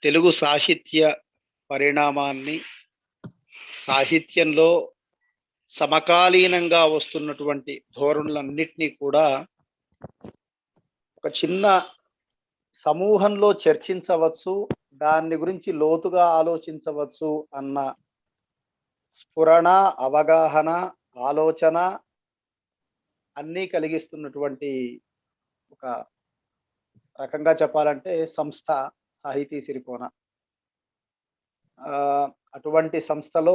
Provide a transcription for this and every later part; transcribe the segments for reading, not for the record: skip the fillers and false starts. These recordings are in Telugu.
తెలుగు సాహిత్య పరిణామాన్ని, సాహిత్యంలో సమకాలీనంగా వస్తున్నటువంటి ధోరణులన్నిటినీ కూడా ఒక చిన్న సమూహంలో చర్చించవచ్చు. దాన్ని గురించి లోతుగా ఆలోచించవచ్చు అన్న స్ఫురణ, అవగాహన, ఆలోచన అన్నీ కలిగిస్తున్నటువంటి ఒక రకంగా చెప్పాలంటే సంస్థ సాహితీ సిరికోన. అటువంటి సంస్థలో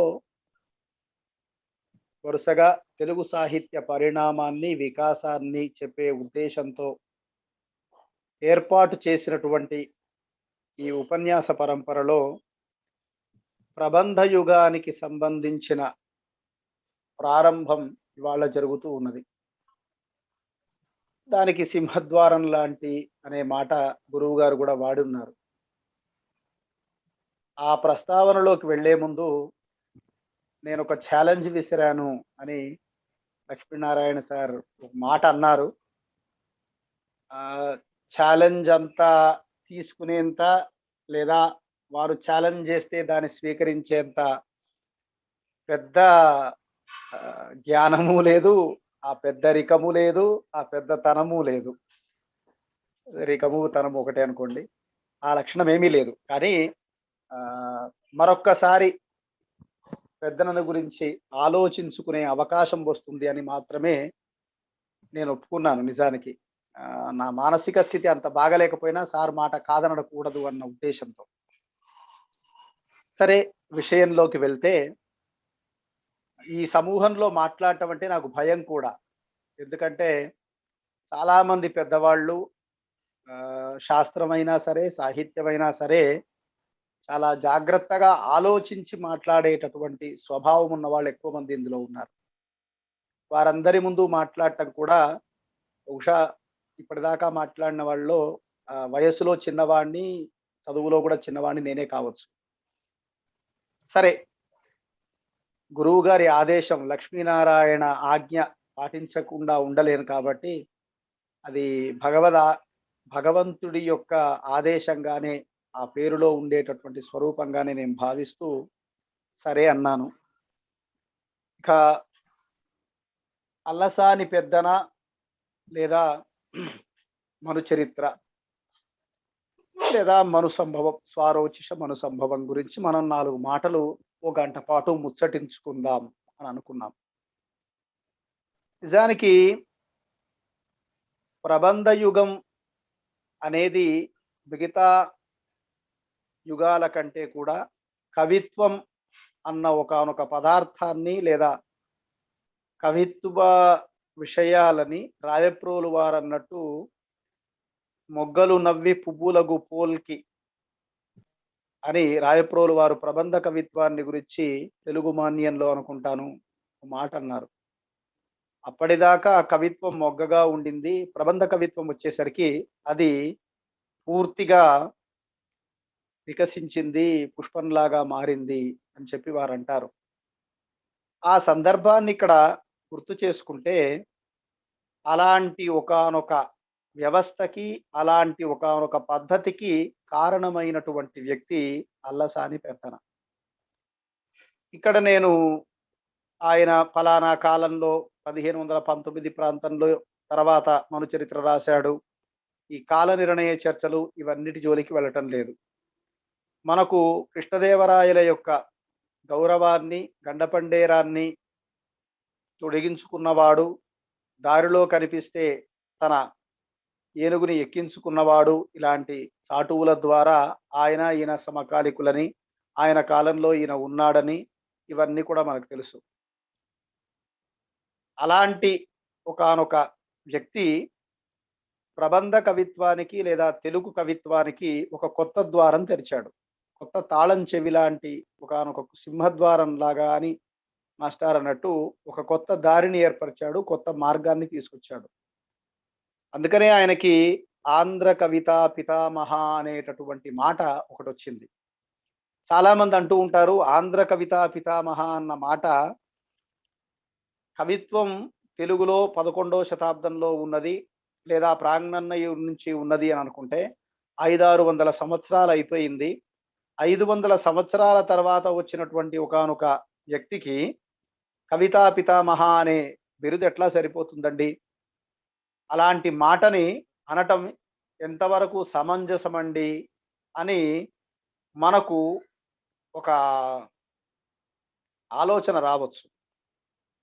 వరుసగా తెలుగు సాహిత్య పరిణామాన్ని, వికాసాన్ని చెప్పే ఉద్దేశంతో ఏర్పాటు చేసినటువంటి ఈ ఉపన్యాస పరంపరలో ప్రబంధ యుగానికి సంబంధించిన ప్రారంభం ఇవాళ జరుగుతూ ఉన్నది. దానికి సింహద్వారం లాంటి అనే మాట గురువు గారు కూడా వాడున్నారు. ఆ ప్రస్తావనలోకి వెళ్లే ముందు నేను ఒక ఛాలెంజ్ విసిరాను అని లక్ష్మీనారాయణ సార్ ఒక మాట అన్నారు. ఛాలెంజ్ అంతా తీసుకునేంత లేదా వారు ఛాలెంజ్ చేస్తే దాన్ని స్వీకరించేంత పెద్ద జ్ఞానము లేదు, ఆ పెద్ద రికము లేదు, ఆ పెద్ద తనము లేదు. రికము తనము ఒకటే అనుకోండి, ఆ లక్షణం ఏమీ లేదు. కానీ మరొక్కసారి పెద్దలను గురించి ఆలోచించుకునే అవకాశం వస్తుంది అని మాత్రమే నేను ఒప్పుకున్నాను. నిజానికి నా మానసిక స్థితి అంత బాగలేకపోయినా సార్ మాట కాదనకూడదు అన్న ఉద్దేశంతో. సరే, విషయంలోకి వెళ్తే ఈ సమూహంలో మాట్లాడటం అంటే నాకు భయం కూడా. ఎందుకంటే చాలామంది పెద్దవాళ్ళు శాస్త్రమైనా సరే, సాహిత్యమైనా సరే చాలా జాగ్రత్తగా ఆలోచించి మాట్లాడేటటువంటి స్వభావం ఉన్న వాళ్ళు ఎక్కువ మంది ఇందులో ఉన్నారు. వారందరి ముందు మాట్లాడటం కూడా బహుశా ఇప్పటిదాకా మాట్లాడిన వాళ్ళలో వయస్సులో చిన్నవాడిని, చదువులో కూడా చిన్నవాడిని నేనే కావచ్చు. సరే, గురువు గారి ఆదేశం, లక్ష్మీనారాయణ ఆజ్ఞ పాటించకుండా ఉండలేను కాబట్టి అది భగవంతుడి యొక్క ఆదేశంగానే, ఆ పేరులో ఉండేటటువంటి స్వరూపంగానే నేను భావిస్తూ సరే అన్నాను. ఇక అల్లసాని పెద్దన లేదా మను చరిత్ర లేదా మను సంభవం, స్వారోచిష మను సంభవం గురించి మనం 4 మాటలు ఒక గంట పాటు ముచ్చటించుకుందాం అని అనుకున్నాం. నిజానికి ప్రబంధ యుగం అనేది మిగతా యుగాల కంటే కూడా కవిత్వం అన్న ఒకానొక పదార్థాన్ని లేదా కవిత్వ విషయాలని రాయప్రోలు వారు అన్నట్టు మొగ్గలు నవ్వి పువ్వులగు పోల్కి అని రాయప్రోలు వారు ప్రబంధ కవిత్వాన్ని గురించి తెలుగు మాన్యంలో అనుకుంటాను మాట అన్నారు. అప్పటిదాకా కవిత్వం మొగ్గగా ఉండింది, ప్రబంధ కవిత్వం వచ్చేసరికి అది పూర్తిగా వికసించింది, పుష్పంలాగా మారింది అని చెప్పి వారు అంటారు. ఆ సందర్భాన్ని ఇక్కడ గుర్తు చేసుకుంటే అలాంటి ఒకానొక వ్యవస్థకి, అలాంటి ఒకానొక పద్ధతికి కారణమైనటువంటి వ్యక్తి అల్లసాని పెద్దన. ఇక్కడ నేను ఆయన ఫలానా కాలంలో 1519 ప్రాంతంలో తర్వాత మను చరిత్ర రాశాడు, ఈ కాల నిర్ణయ చర్చలు ఇవన్నిటి జోలికి వెళ్ళటం లేదు. మనకు కృష్ణదేవరాయల యొక్క గౌరవాన్ని, గండపండేరాన్ని తొడిగించుకున్నవాడు, దారిలో కనిపిస్తే తన ఏనుగుని ఎక్కించుకున్నవాడు, ఇలాంటి చాటువుల ద్వారా ఆయన ఈయన సమకాలికులని, ఆయన కాలంలో ఈయన ఉన్నాడని ఇవన్నీ కూడా మనకు తెలుసు. అలాంటి ఒకానొక వ్యక్తి ప్రబంధ కవిత్వానికి లేదా తెలుగు కవిత్వానికి ఒక కొత్త ద్వారం తెరిచాడు. కొత్త తాళం చెవి లాంటి ఒకానొక సింహద్వారం లాగా అని మాస్టర్ అన్నట్టు ఒక కొత్త దారిని ఏర్పరిచాడు, కొత్త మార్గాన్ని తీసుకొచ్చాడు. అందుకనే ఆయనకి ఆంధ్ర కవితా పితామహ అనేటటువంటి మాట ఒకటి వచ్చింది. చాలా మంది అంటూ ఉంటారు ఆంధ్ర కవితా పితామహ అన్న మాట కవిత్వం తెలుగులో 11వ శతాబ్దంలో ఉన్నది లేదా ప్రాంగణయ్య నుంచి ఉన్నది అని అనుకుంటే 500-600 సంవత్సరాలు అయిపోయింది. 500 సంవత్సరాల తర్వాత వచ్చినటువంటి ఒకానొక వ్యక్తికి కవితా పితామహ అనే బిరుదు ఎట్లా సరిపోతుందండి? అలాంటి మాటని అనటం ఎంతవరకు సమంజసమండి అని మనకు ఒక ఆలోచన రావచ్చు.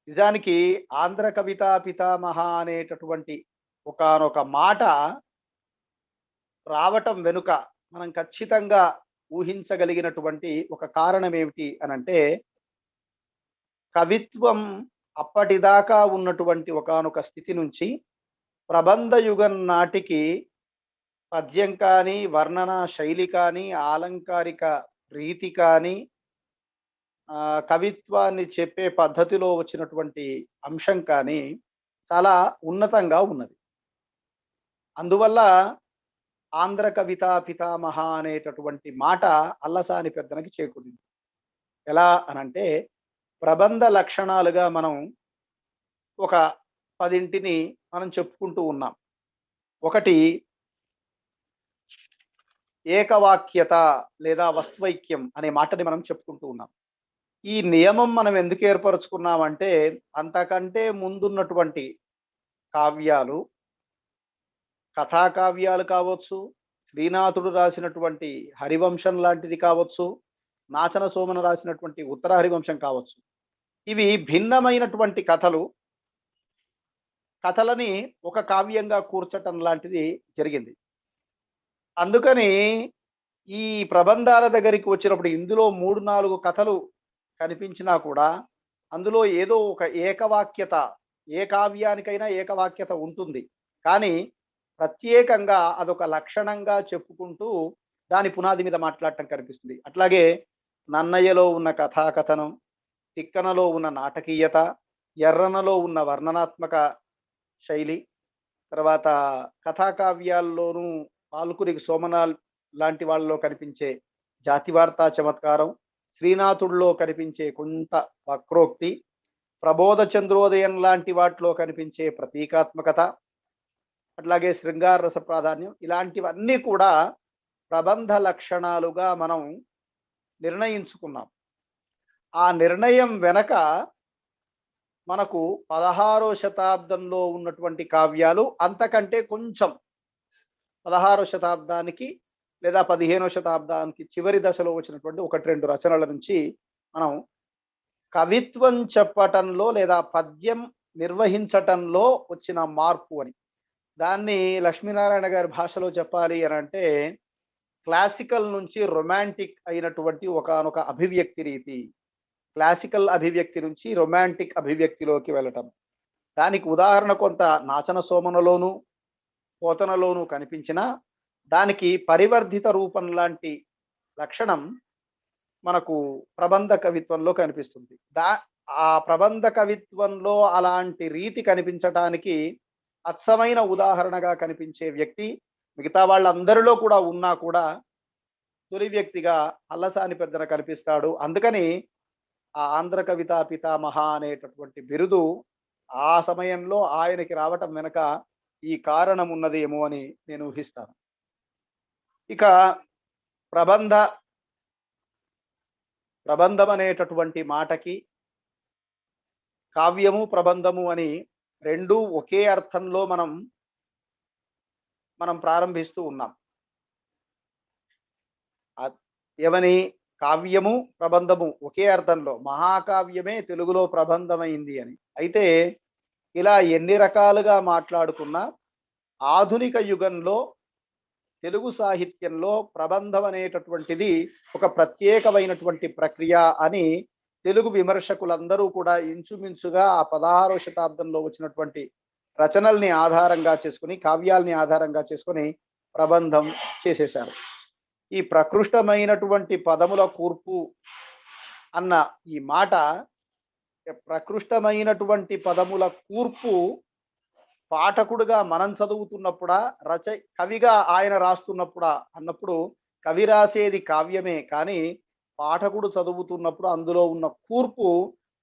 నిజానికి ఆంధ్ర కవితా పితామహ అనేటటువంటి ఒకానొక మాట రావటం వెనుక మనం ఖచ్చితంగా ఊహించగలిగినటువంటి ఒక కారణం ఏమిటి అనంటే, కవిత్వం అప్పటిదాకా ఉన్నటువంటి ఒకానొక స్థితి నుంచి ప్రబంధ యుగం నాటికి పద్యం కానీ, వర్ణనా శైలి కానీ, ఆలంకారిక రీతి కానీ, కవిత్వాన్ని చెప్పే పద్ధతిలో వచ్చినటువంటి అంశం కానీ చాలా ఉన్నతంగా ఉన్నది. అందువల్ల ఆంధ్ర కవితా పితామహ అనేటటువంటి మాట అల్లసాని పెద్దనకి చేకూరింది. ఎలా అనంటే, ప్రబంధ లక్షణాలుగా మనం ఒక 10 మనం చెప్పుకుంటూ ఉన్నాం. ఒకటి ఏకవాక్యత లేదా వస్త్వైక్యం అనే మాటని మనం చెప్పుకుంటూ ఉన్నాం. ఈ నియమం మనం ఎందుకు ఏర్పరుచుకున్నామంటే, అంతకంటే ముందున్నటువంటి కావ్యాలు, కథాకావ్యాలు కావచ్చు, శ్రీనాథుడు రాసినటువంటి హరివంశం లాంటిది కావచ్చు, నాచన సోమన రాసినటువంటి ఉత్తర హరివంశం కావచ్చు. ఇవి భిన్నమైనటువంటి కథలు. కథలని ఒక కావ్యంగా కూర్చటం లాంటిది జరిగింది. అందుకని ఈ ప్రబంధాల దగ్గరికి వచ్చినప్పుడు ఇందులో 3, 4 కథలు కనిపించినా కూడా అందులో ఏదో ఒక ఏకవాక్యత, ఏ కావ్యానికైనా ఏకవాక్యత ఉంటుంది. కానీ ప్రత్యేకంగా అదొక లక్షణంగా చెప్పుకుంటూ దాని పునాది మీద మాట్లాడటం కనిపిస్తుంది. అట్లాగే నన్నయ్యలో ఉన్న కథాకథనం, తిక్కనలో ఉన్న నాటకీయత, ఎర్రనలో ఉన్న వర్ణనాత్మక శైలి, తర్వాత కథాకావ్యాల్లోనూ పాల్కురికి సోమనాల్ లాంటి వాళ్ళలో కనిపించే జాతివార్తా చమత్కారం, శ్రీనాథుడిలో కనిపించే కొంత వక్రోక్తి, ప్రబోధ చంద్రోదయం లాంటి వాటిలో కనిపించే ప్రతీకాత్మకత, అట్లాగే శృంగార రస ప్రాధాన్యం, ఇలాంటివన్నీ కూడా ప్రబంధ లక్షణాలుగా మనం నిర్ణయించుకున్నాం. ఆ నిర్ణయం వెనక మనకు 16వ శతాబ్దంలో ఉన్నటువంటి కావ్యాలు, అంతకంటే కొంచెం 16వ శతాబ్దానికి లేదా 15వ శతాబ్దానికి చివరి దశలో వచ్చినటువంటి 1, 2 రచనల నుంచి మనం కవిత్వం చెప్పటంలో లేదా పద్యం నిర్వహించటంలో వచ్చిన మార్పు అని, దాన్ని లక్ష్మీనారాయణ గారి భాషలో చెప్పాలి అని అంటే, క్లాసికల్ నుంచి రొమాంటిక్ అయినటువంటి ఒకానొక అభివ్యక్తి రీతి, క్లాసికల్ అభివ్యక్తి నుంచి రొమాంటిక్ అభివ్యక్తిలోకి వెళ్ళటం. దానికి ఉదాహరణ కొంత నాచన సోమనలోను, పోతనలోను కనిపించిన దానికి పరివర్ధిత రూపం లాంటి లక్షణం మనకు ప్రబంధ కవిత్వంలో కనిపిస్తుంది. ఆ ప్రబంధ కవిత్వంలో అలాంటి రీతి కనిపించటానికి అచ్చమైన ఉదాహరణగా కనిపించే వ్యక్తి మిగతా వాళ్ళందరిలో కూడా ఉన్నా కూడా తొలి వ్యక్తిగా అల్లసాని పెద్దన కనిపిస్తాడు. అందుకని ఆ ఆంధ్ర కవితా పితామహ అనేటటువంటి బిరుదు ఆ సమయంలో ఆయనకి రావటం వెనక ఈ కారణం ఉన్నదేమో అని నేను ఊహిస్తాను. ఇక ప్రబంధం అనేటటువంటి మాటకి కావ్యము, ప్రబంధము అని రెండూ ఒకే అర్థంలో మనం ప్రారంభిస్తూ ఉన్నాం. ఏమని? కావ్యము, ప్రబంధము ఒకే అర్థంలో, మహాకావ్యమే తెలుగులో ప్రబంధమైంది అని. అయితే ఇలా ఎన్ని రకాలుగా మాట్లాడుకున్నా ఆధునిక యుగంలో తెలుగు సాహిత్యంలో ప్రబంధం అనేటటువంటిది ఒక ప్రత్యేకమైనటువంటి ప్రక్రియ అని తెలుగు విమర్శకులందరూ కూడా ఇంచుమించుగా ఆ 16వ శతాబ్దంలో వచ్చినటువంటి రచనల్ని ఆధారంగా చేసుకుని, కావ్యాల్ని ఆధారంగా చేసుకుని ప్రబంధం చేసేశారు. ఈ ప్రకృష్టమైనటువంటి పదముల కూర్పు అన్న ఈ మాట, ప్రకృష్టమైనటువంటి పదముల కూర్పు పాఠకుడుగా మనం చదువుతున్నప్పుడా, కవిగా ఆయన రాస్తున్నప్పుడా అన్నప్పుడు, కవి రాసేది కావ్యమే కానీ పాఠకుడు చదువుతున్నప్పుడు అందులో ఉన్న కూర్పు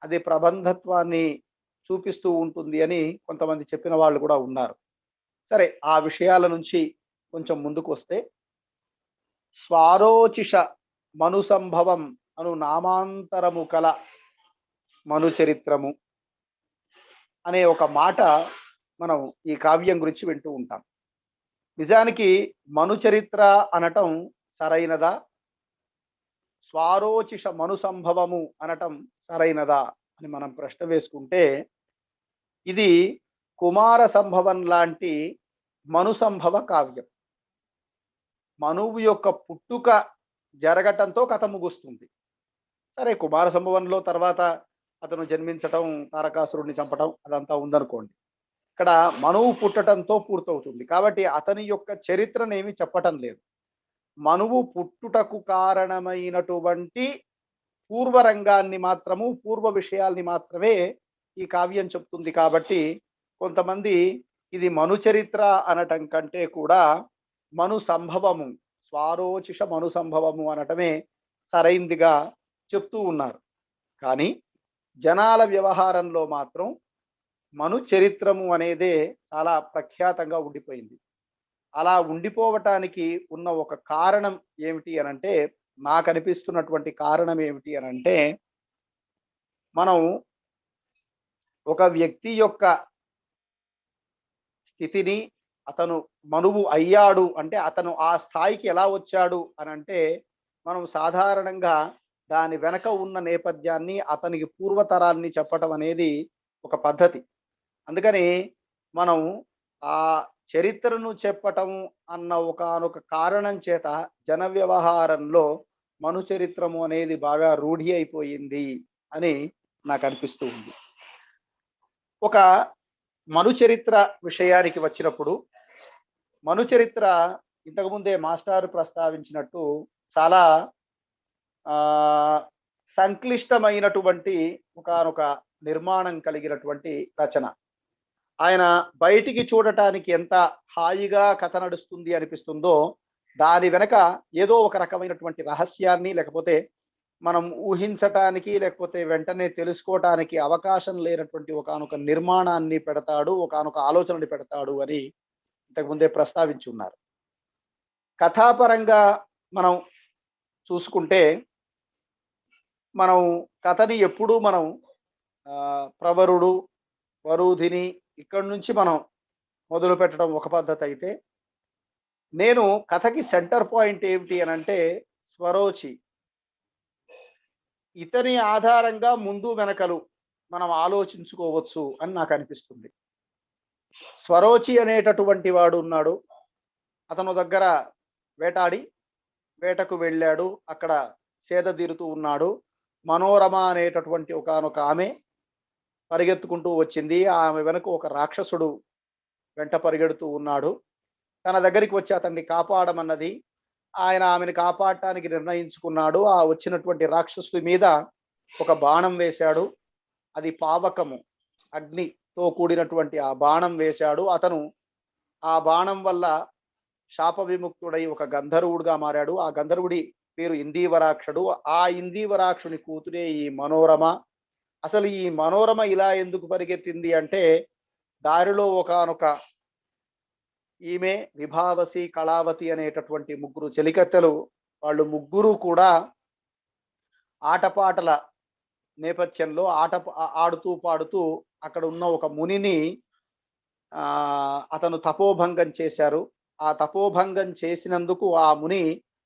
అది ప్రబంధత్వాన్ని చూపిస్తూ ఉంటుంది అని కొంతమంది చెప్పిన వాళ్ళు కూడా ఉన్నారు. సరే, ఆ విషయాల నుంచి కొంచెం ముందుకు వస్తే, స్వారోచిష మను సంభవం అను నామాంతరము కల మను చరిత్రము అనే ఒక మాట మనం ఈ కావ్యం గురించి వింటూ ఉంటాం. నిజానికి మను చరిత్ర అనటం సరైనదా, స్వారోచిష మను సంభవము అనటం సరైనదా అని మనం ప్రశ్న వేసుకుంటే, ఇది కుమార సంభవం లాంటి మను సంభవ కావ్యం. మనువు యొక్క పుట్టుక జరగటంతో కథ ముగుస్తుంది. సరే, కుమార సంభవంలో తర్వాత అతను జన్మించటం, తారకాసురుడిని చంపటం అదంతా ఉందనుకోండి. ఇక్కడ మనువు పుట్టటంతో పూర్తవుతుంది. కాబట్టి అతని యొక్క చరిత్రనేమి చెప్పటం లేదు. మనువు పుట్టుటకు కారణమైనటువంటి పూర్వరంగాన్ని మాత్రము, పూర్వ విషయాల్ని మాత్రమే ఈ కావ్యం చెప్తుంది. కాబట్టి కొంతమంది ఇది మను చరిత్ర అనటం కంటే కూడా మను సంభవము, స్వారోచిష మను సంభవము అనటమే సరైందిగా చెప్తూ ఉన్నారు. కానీ జనాల వ్యవహారంలో మాత్రం మను చరిత్రము అనేదే చాలా ప్రఖ్యాతంగా ఉండిపోయింది. అలా ఉండిపోవటానికి ఉన్న ఒక కారణం ఏమిటి అనంటే, నాకు అనిపిస్తున్నటువంటి కారణం ఏమిటి అనంటే, మనం ఒక వ్యక్తి యొక్క స్థితిని, అతను మనువు అయ్యాడు అంటే అతను ఆ స్థాయికి ఎలా వచ్చాడు అనంటే, మనం సాధారణంగా దాని వెనక ఉన్న నేపథ్యాన్ని, అతనికి పూర్వతరాన్ని చెప్పటం అనేది ఒక పద్ధతి. అందుకని మనం ఆ చరిత్రను చెప్పటం అన్న ఒకానొక కారణం చేత జన వ్యవహారంలో మను చరిత్రము అనేది బాగా రూఢి అయిపోయింది అని నాకు అనిపిస్తూ ఉంది. ఒక మను చరిత్ర విషయానికి వచ్చినప్పుడు, మను చరిత్ర ఇంతకుముందే మాస్టారు ప్రస్తావించినట్టు చాలా సంక్లిష్టమైనటువంటి ఒకానొక నిర్మాణం కలిగినటువంటి రచన. ఆయన బయటికి చూడటానికి ఎంత హాయిగా కథ నడుస్తుంది అనిపిస్తుందో, దాని వెనక ఏదో ఒక రకమైనటువంటి రహస్యాన్ని, లేకపోతే మనం ఊహించటానికి, లేకపోతే వెంటనే తెలుసుకోవటానికి అవకాశం లేనటువంటి ఒకానొక నిర్మాణాన్ని పెడతాడు, ఒకానొక ఆలోచనని పెడతాడు అని ఇంతకుముందే ప్రస్తావించి ఉన్నారు. కథాపరంగా మనం చూసుకుంటే, మనం కథని ఎప్పుడూ మనం ప్రవరుడు, వరూధిని ఇక్కడి నుంచి మనం మొదలు పెట్టడం ఒక పద్ధతి అయితే, నేను కథకి సెంటర్ పాయింట్ ఏమిటి అనంటే స్వరోచి. ఇతని ఆధారంగా ముందు వెనకలు మనం ఆలోచించుకోవచ్చు అని నాకు అనిపిస్తుంది. స్వరోచి అనేటటువంటి వాడు ఉన్నాడు. అతను దగ్గర వేటాడి, వేటకు వెళ్ళాడు, అక్కడ సేద తీరుతూ ఉన్నాడు. మనోరమ అనేటటువంటి ఒకానొక ఆమె పరిగెత్తుకుంటూ వచ్చింది. ఆమె వెనుక ఒక రాక్షసుడు వెంట పరిగెడుతూ ఉన్నాడు. తన దగ్గరికి వచ్చి అతన్ని కాపాడమన్నది. ఆయన ఆమెను కాపాడటానికి నిర్ణయించుకున్నాడు. ఆ వచ్చినటువంటి రాక్షసుడి మీద ఒక బాణం వేశాడు. అది పావకము, అగ్నితో కూడినటువంటి ఆ బాణం వేశాడు. అతను ఆ బాణం వల్ల శాప విముక్తుడై ఒక గంధర్వుడుగా మారాడు. ఆ గంధర్వుడి పేరు ఇందీవరాక్షుడు. ఆ ఇందీవరాక్షుని కూతురే ఈ మనోరమ. అసలు ఈ మనోరమ ఇలా ఎందుకు పరిగెత్తింది అంటే, దారిలో ఒకానొక ఈమె, విభావసి, కళావతి అనేటటువంటి ముగ్గురు చెలికత్తెలు, వాళ్ళు ముగ్గురు కూడా ఆటపాటల నేపథ్యంలో ఆడుతూ పాడుతూ అక్కడ ఉన్న ఒక మునిని అతను తపోభంగం చేశారు. ఆ తపోభంగం చేసినందుకు ఆ ముని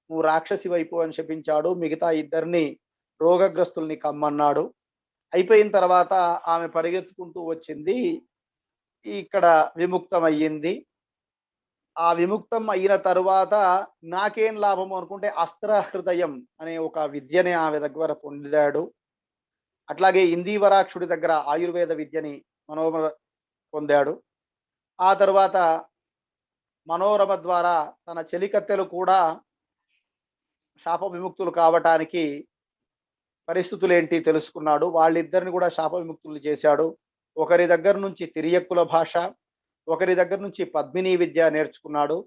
నువ్వు రాక్షసి వైపు అని శపించాడు. మిగతా ఇద్దరిని రోగగ్రస్తుల్ని కమ్మన్నాడు. అయిపోయిన తర్వాత ఆమె పరిగెత్తుకుంటూ వచ్చింది, ఇక్కడ విముక్తం అయ్యింది. ఆ విముక్తం అయిన తరువాత నాకేం లాభము అనుకుంటే అస్త్ర హృదయం అనే ఒక విద్యని ఆమె దగ్గర పొందాడు. అట్లాగే ఇందీవరాక్షుడి దగ్గర ఆయుర్వేద విద్యని మనోరమ పొందాడు. ఆ తరువాత మనోరమ ద్వారా తన చెలికత్తెలు కూడా శాప విముక్తులు కావటానికి పరిస్థితులు ఏంటి తెలుసుకున్నాడు. వాళ్ళిద్దరిని కూడా శాప విముక్తులు చేశాడు. ఒకరి దగ్గర నుంచి తిరియక్కుల భాష, ఒకరి దగ్గర నుంచి పద్మినీ విద్య నేర్చుకున్నాడు.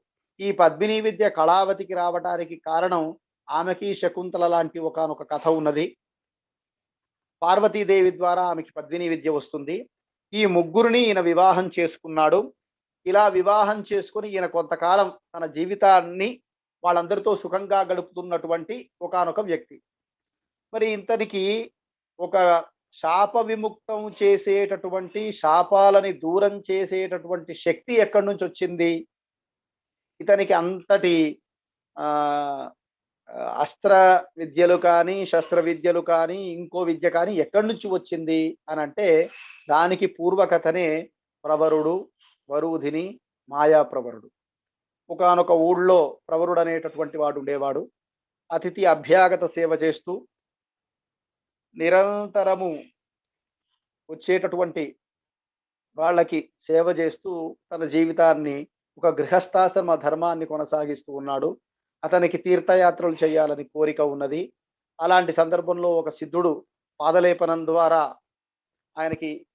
ఈ పద్మినీ విద్య కళావతికి రావటానికి కారణం, ఆమెకి శకుంతల లాంటి ఒకానొక కథ ఉన్నది. పార్వతీదేవి ద్వారా ఆమెకి పద్మినీ విద్య వస్తుంది. ఈ ముగ్గురిని ఈయన వివాహం చేసుకున్నాడు. ఇలా వివాహం చేసుకుని ఈయన కొంతకాలం తన జీవితాన్ని వాళ్ళందరితో సుఖంగా గడుపుతున్నటువంటి ఒకానొక వ్యక్తి. మరి ఇంతనికి ఒక శాప విముక్తం చేసేటటువంటి, శాపాలని దూరం చేసేటటువంటి శక్తి ఎక్కడి నుంచి వచ్చింది? ఇతనికి అంతటి ఆహ్, అస్త్ర విద్యలు కానీ, శస్త్ర విద్యలు కానీ, ఇంకో విద్య కానీ ఎక్కడి నుంచి వచ్చింది అనంటే, దానికి పూర్వకథనే ప్రవరుడు, వరూధిని, మాయాప్రవరుడు. ఒకానొక ఊళ్ళో ప్రవరుడనేటటువంటి వాడుండేవాడు. అతిథి అభ్యాగత సేవ చేస్తూ నిరంతరము వచ్చేటటువంటి వాళ్ళకి సేవ చేస్తూ తన జీవితాన్ని ఒక గృహస్థాశ్రమ ధర్మాన్ని కొనసాగిస్తూ ఉన్నాడు. అతనికి తీర్థయాత్రలు చేయాలని కోరిక ఉన్నది. అలాంటి సందర్భంలో ఒక సిద్ధుడు పాదలేపనం ద్వారా ఆయనకి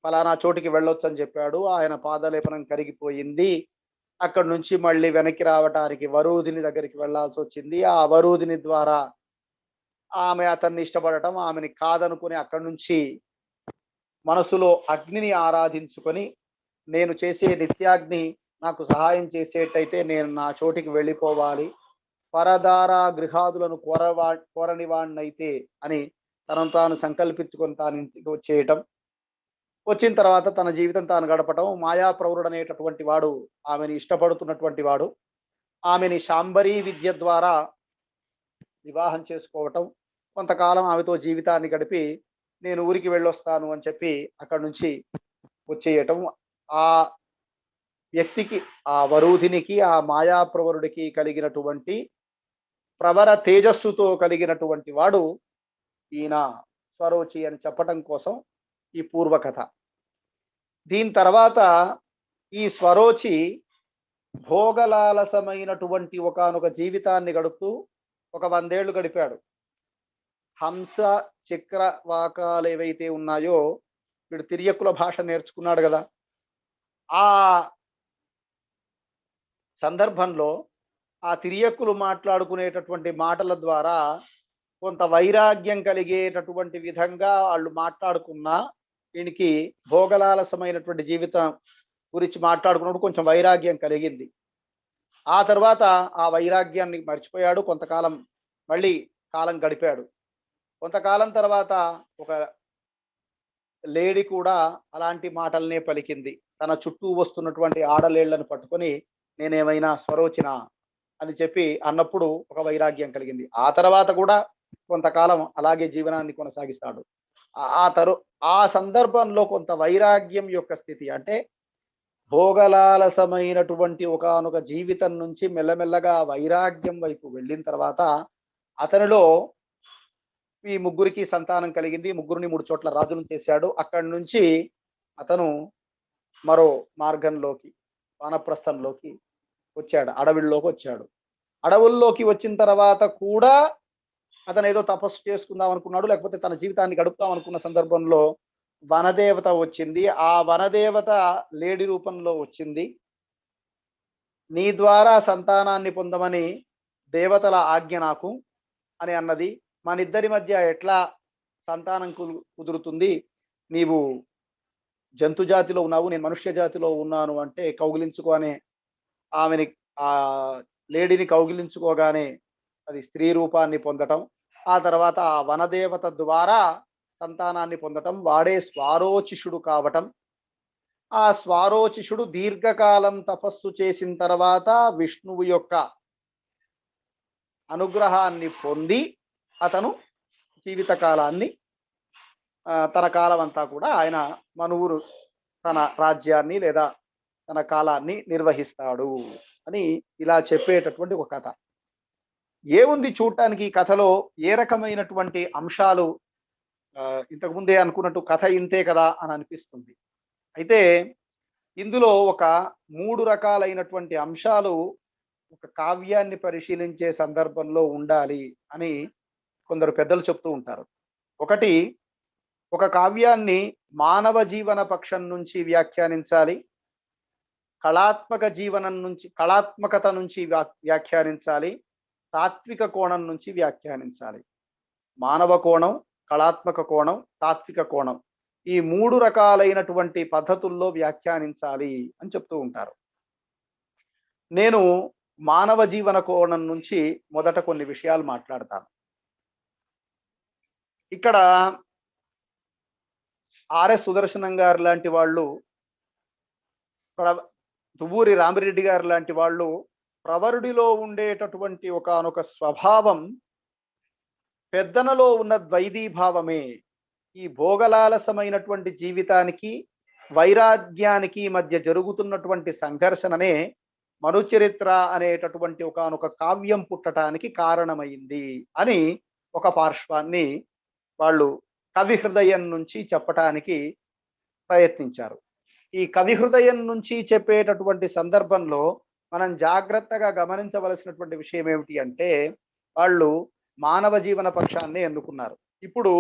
ఫలానా చోటికి వెళ్ళొచ్చని చెప్పాడు. ఆయన పాదలేపనం కరిగిపోయింది. అక్కడి నుంచి మళ్ళీ వెనక్కి రావటానికి వరూధిని దగ్గరికి వెళ్ళాల్సొచ్చింది. ఆ వరూధిని ద్వారా ఆమె అతన్ని ఇష్టపడటం, ఆమెని కాదనుకుని అక్కడి నుంచి మనసులో అగ్నిని ఆరాధించుకొని, నేను చేసే నిత్యాగ్ని నాకు సహాయం చేసేటైతే నేను నా చోటికి వెళ్ళిపోవాలి. పరదార గృహాదులను కోరని వాడినైతే అని తనను తాను సంకల్పించుకొని తాను ఇంటికి వచ్చేయటం. వచ్చిన తర్వాత తన జీవితం తాను గడపటం. మాయాప్రవరుడు అనేటటువంటి వాడు ఆమెని ఇష్టపడుతున్నటువంటి వాడు. ఆమెని శాంభరీ విద్య ద్వారా వివాహం చేసుకోవటం. కొంతకాలం ఆమెతో జీవితాన్ని గడిపి నేను ఊరికి వెళ్ళొస్తాను అని చెప్పి అక్కడి నుంచి వచ్చేయటం. ఆ వ్యక్తికి, ఆ వరూధినికి, ఆ మాయాప్రవరుడికి కలిగినటువంటి ప్రవర తేజస్సుతో కలిగినటువంటి వాడు ఈయన స్వరోచి అని చెప్పటం కోసం ఈ పూర్వకథ. దీని తర్వాత ఈ స్వరోచి భోగలాలసమైనటువంటి ఒకానొక జీవితాన్ని గడుపుతూ ఒక 100 ఏళ్ళు గడిపాడు. హంస, చక్ర వాకాలు ఏవైతే ఉన్నాయో, వీడు తిర్యక్కుల భాష నేర్చుకున్నాడు గదా! ఆ సందర్భంలో ఆ తిర్యక్కులు మాట్లాడుకునేటటువంటి మాటల ద్వారా కొంత వైరాగ్యం కలిగేటటువంటి విధంగా ఆళ్ళు మాట్లాడుకున్నా, ఈయనకి భోగలాలసమైనటువంటి జీవితం గురించి మాట్లాడుకున్నప్పుడు కొంచెం వైరాగ్యం కలిగింది. ఆ తర్వాత ఆ వైరాగ్యాన్ని మర్చిపోయాడు. కొంతకాలం మళ్ళీ కాలం గడిపాడు. కొంతకాలం తర్వాత ఒక లేడీ కూడా అలాంటి మాటలనే పలికింది. తన చుట్టూ వస్తున్నటువంటి ఆడలేళ్లను పట్టుకొని నేనేమైనా స్వరోచినా అని చెప్పి అన్నప్పుడు ఒక వైరాగ్యం కలిగింది. ఆ తర్వాత కూడా కొంతకాలం అలాగే జీవనాన్ని కొనసాగిస్తాడు. ఆ- ఆ తరు ఆ సందర్భంలో కొంత వైరాగ్యం యొక్క స్థితి అంటే భోగలాలసమైనటువంటి ఒకానొక జీవితం నుంచి మెల్లమెల్లగా వైరాగ్యం వైపు వెళ్ళిన తర్వాత అతనిలో ఈ ముగ్గురికి సంతానం కలిగింది. ముగ్గురిని 3 చోట్ల రాజులను చేశాడు. అక్కడి నుంచి అతను మరో మార్గంలోకి, వానప్రస్థంలోకి వచ్చాడు. అడవిల్లోకి వచ్చాడు. అడవుల్లోకి వచ్చిన తర్వాత కూడా అతను ఏదో తపస్సు చేసుకుందాం అనుకున్నాడు. లేకపోతే తన జీవితాన్ని గడుపుదాం అనుకున్న సందర్భంలో వనదేవత వచ్చింది. ఆ వనదేవత లేడి రూపంలో వచ్చింది. నీ ద్వారా సంతానాన్ని పొందమని దేవతల ఆజ్ఞ నాకు అని అన్నది. మనిద్దరి మధ్య ఎట్లా సంతానం కుదురుతుంది? నీవు జంతు జాతిలో ఉన్నావు, నేను మనుష్య జాతిలో ఉన్నాను అంటే కౌగిలించుకో అనే ఆమెని ఆ లేడీని కౌగిలించుకోగానే అది స్త్రీ రూపాన్ని పొందటం. ఆ తర్వాత ఆ వనదేవత ద్వారా సంతానాన్ని పొందటం. వాడే స్వారోచిషుడు కావటం. ఆ స్వారోచిషుడు దీర్ఘకాలం తపస్సు చేసిన తర్వాత విష్ణువు యొక్క అనుగ్రహాన్ని పొంది అతను జీవిత కాలాన్ని తన కాలం అంతా కూడా ఆయన మనువురు తన రాజ్యాన్ని లేదా తన కాలాన్ని నిర్వహిస్తాడు అని ఇలా చెప్పేటటువంటి ఒక కథ. ఏముంది చూడటానికి ఈ కథలో? ఏ రకమైనటువంటి అంశాలు ఇంతకు ముందే అనుకున్నట్టు కథ ఇంతే కదా అని అనిపిస్తుంది. అయితే ఇందులో ఒక 3 రకాలైనటువంటి అంశాలు ఒక కావ్యాన్ని పరిశీలించే సందర్భంలో ఉండాలి అని కొందరు పెద్దలు చెప్తూ ఉంటారు. ఒకటి, ఒక కావ్యాన్ని మానవ జీవన పక్షం నుంచి వ్యాఖ్యానించాలి. కళాత్మకత నుంచి వ్యాఖ్యానించాలి. తాత్విక కోణం నుంచి వ్యాఖ్యానించాలి. మానవ కోణం, కళాత్మక కోణం, తాత్విక కోణం. ఈ 3 రకాలైనటువంటి పద్ధతుల్లో వ్యాఖ్యానించాలి అని చెప్తూ ఉంటారు. నేను మానవ జీవన కోణం నుంచి మొదట కొన్ని విషయాలు మాట్లాడతాను. ఇక్కడ ఆర్ఎస్ సుదర్శనం గారు లాంటి వాళ్ళు, దువ్వూరి రామిరెడ్డి గారు లాంటి వాళ్ళు ప్రవరుడిలో ఉండేటటువంటి ఒకానొక స్వభావం పెద్దనలో ఉన్న ద్వైధీభావమే. ఈ భోగలాలసమైనటువంటి జీవితానికి వైరాగ్యానికి మధ్య జరుగుతున్నటువంటి సంఘర్షణనే మనుచరిత్ర అనేటటువంటి ఒకానొక కావ్యం పుట్టడానికి కారణమైంది అని ఒక పార్శ్వాన్ని వాళ్ళు కవి హృదయం నుంచి చెప్పటానికి ప్రయత్నించారు. ఈ కవి హృదయం నుంచి చెప్పేటటువంటి సందర్భంలో మనం జాగ్రత్తగా గమనించవలసినటువంటి విషయం ఏమిటి అంటే, వాళ్ళు మానవ జీవన పక్షాన్ని ఎన్నుకున్నారు. ఇప్పుడు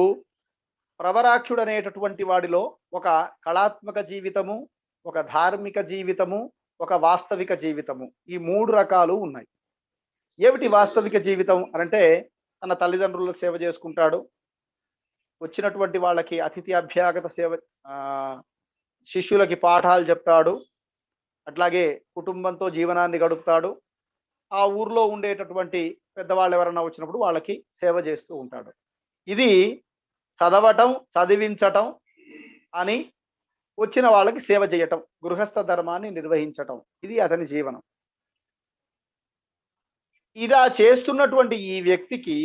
ప్రవరాక్షుడు అనేటటువంటి వాడిలో ఒక కళాత్మక జీవితము, ఒక ధార్మిక జీవితము, ఒక వాస్తవిక జీవితము, ఈ 3 రకాలు ఉన్నాయి. ఏమిటి వాస్తవిక జీవితం అనంటే, తన తల్లిదండ్రుల సేవ చేసుకుంటాడు, వచ్చినటువంటి వాళ్ళకి అతిథి అభ్యాగత సేవ, శిష్యులకి పాఠాలు చెప్తాడు, అట్లాగే కుటుంబంతో జీవనాన్ని గడుపుతాడు, ఆ ఊర్లో ఉండేటటువంటి పెద్దవాళ్ళు ఎవరన్నా వచ్చినప్పుడు వాళ్ళకి సేవ చేస్తూ ఉంటాడు. ఇది చదవటం, చదివించటం అని, వచ్చిన వాళ్ళకి సేవ చేయటం, గృహస్థ ధర్మాన్ని నిర్వహించటం, ఇది అతని జీవనం. ఇలా చేస్తున్నటువంటి ఈ వ్యక్తికి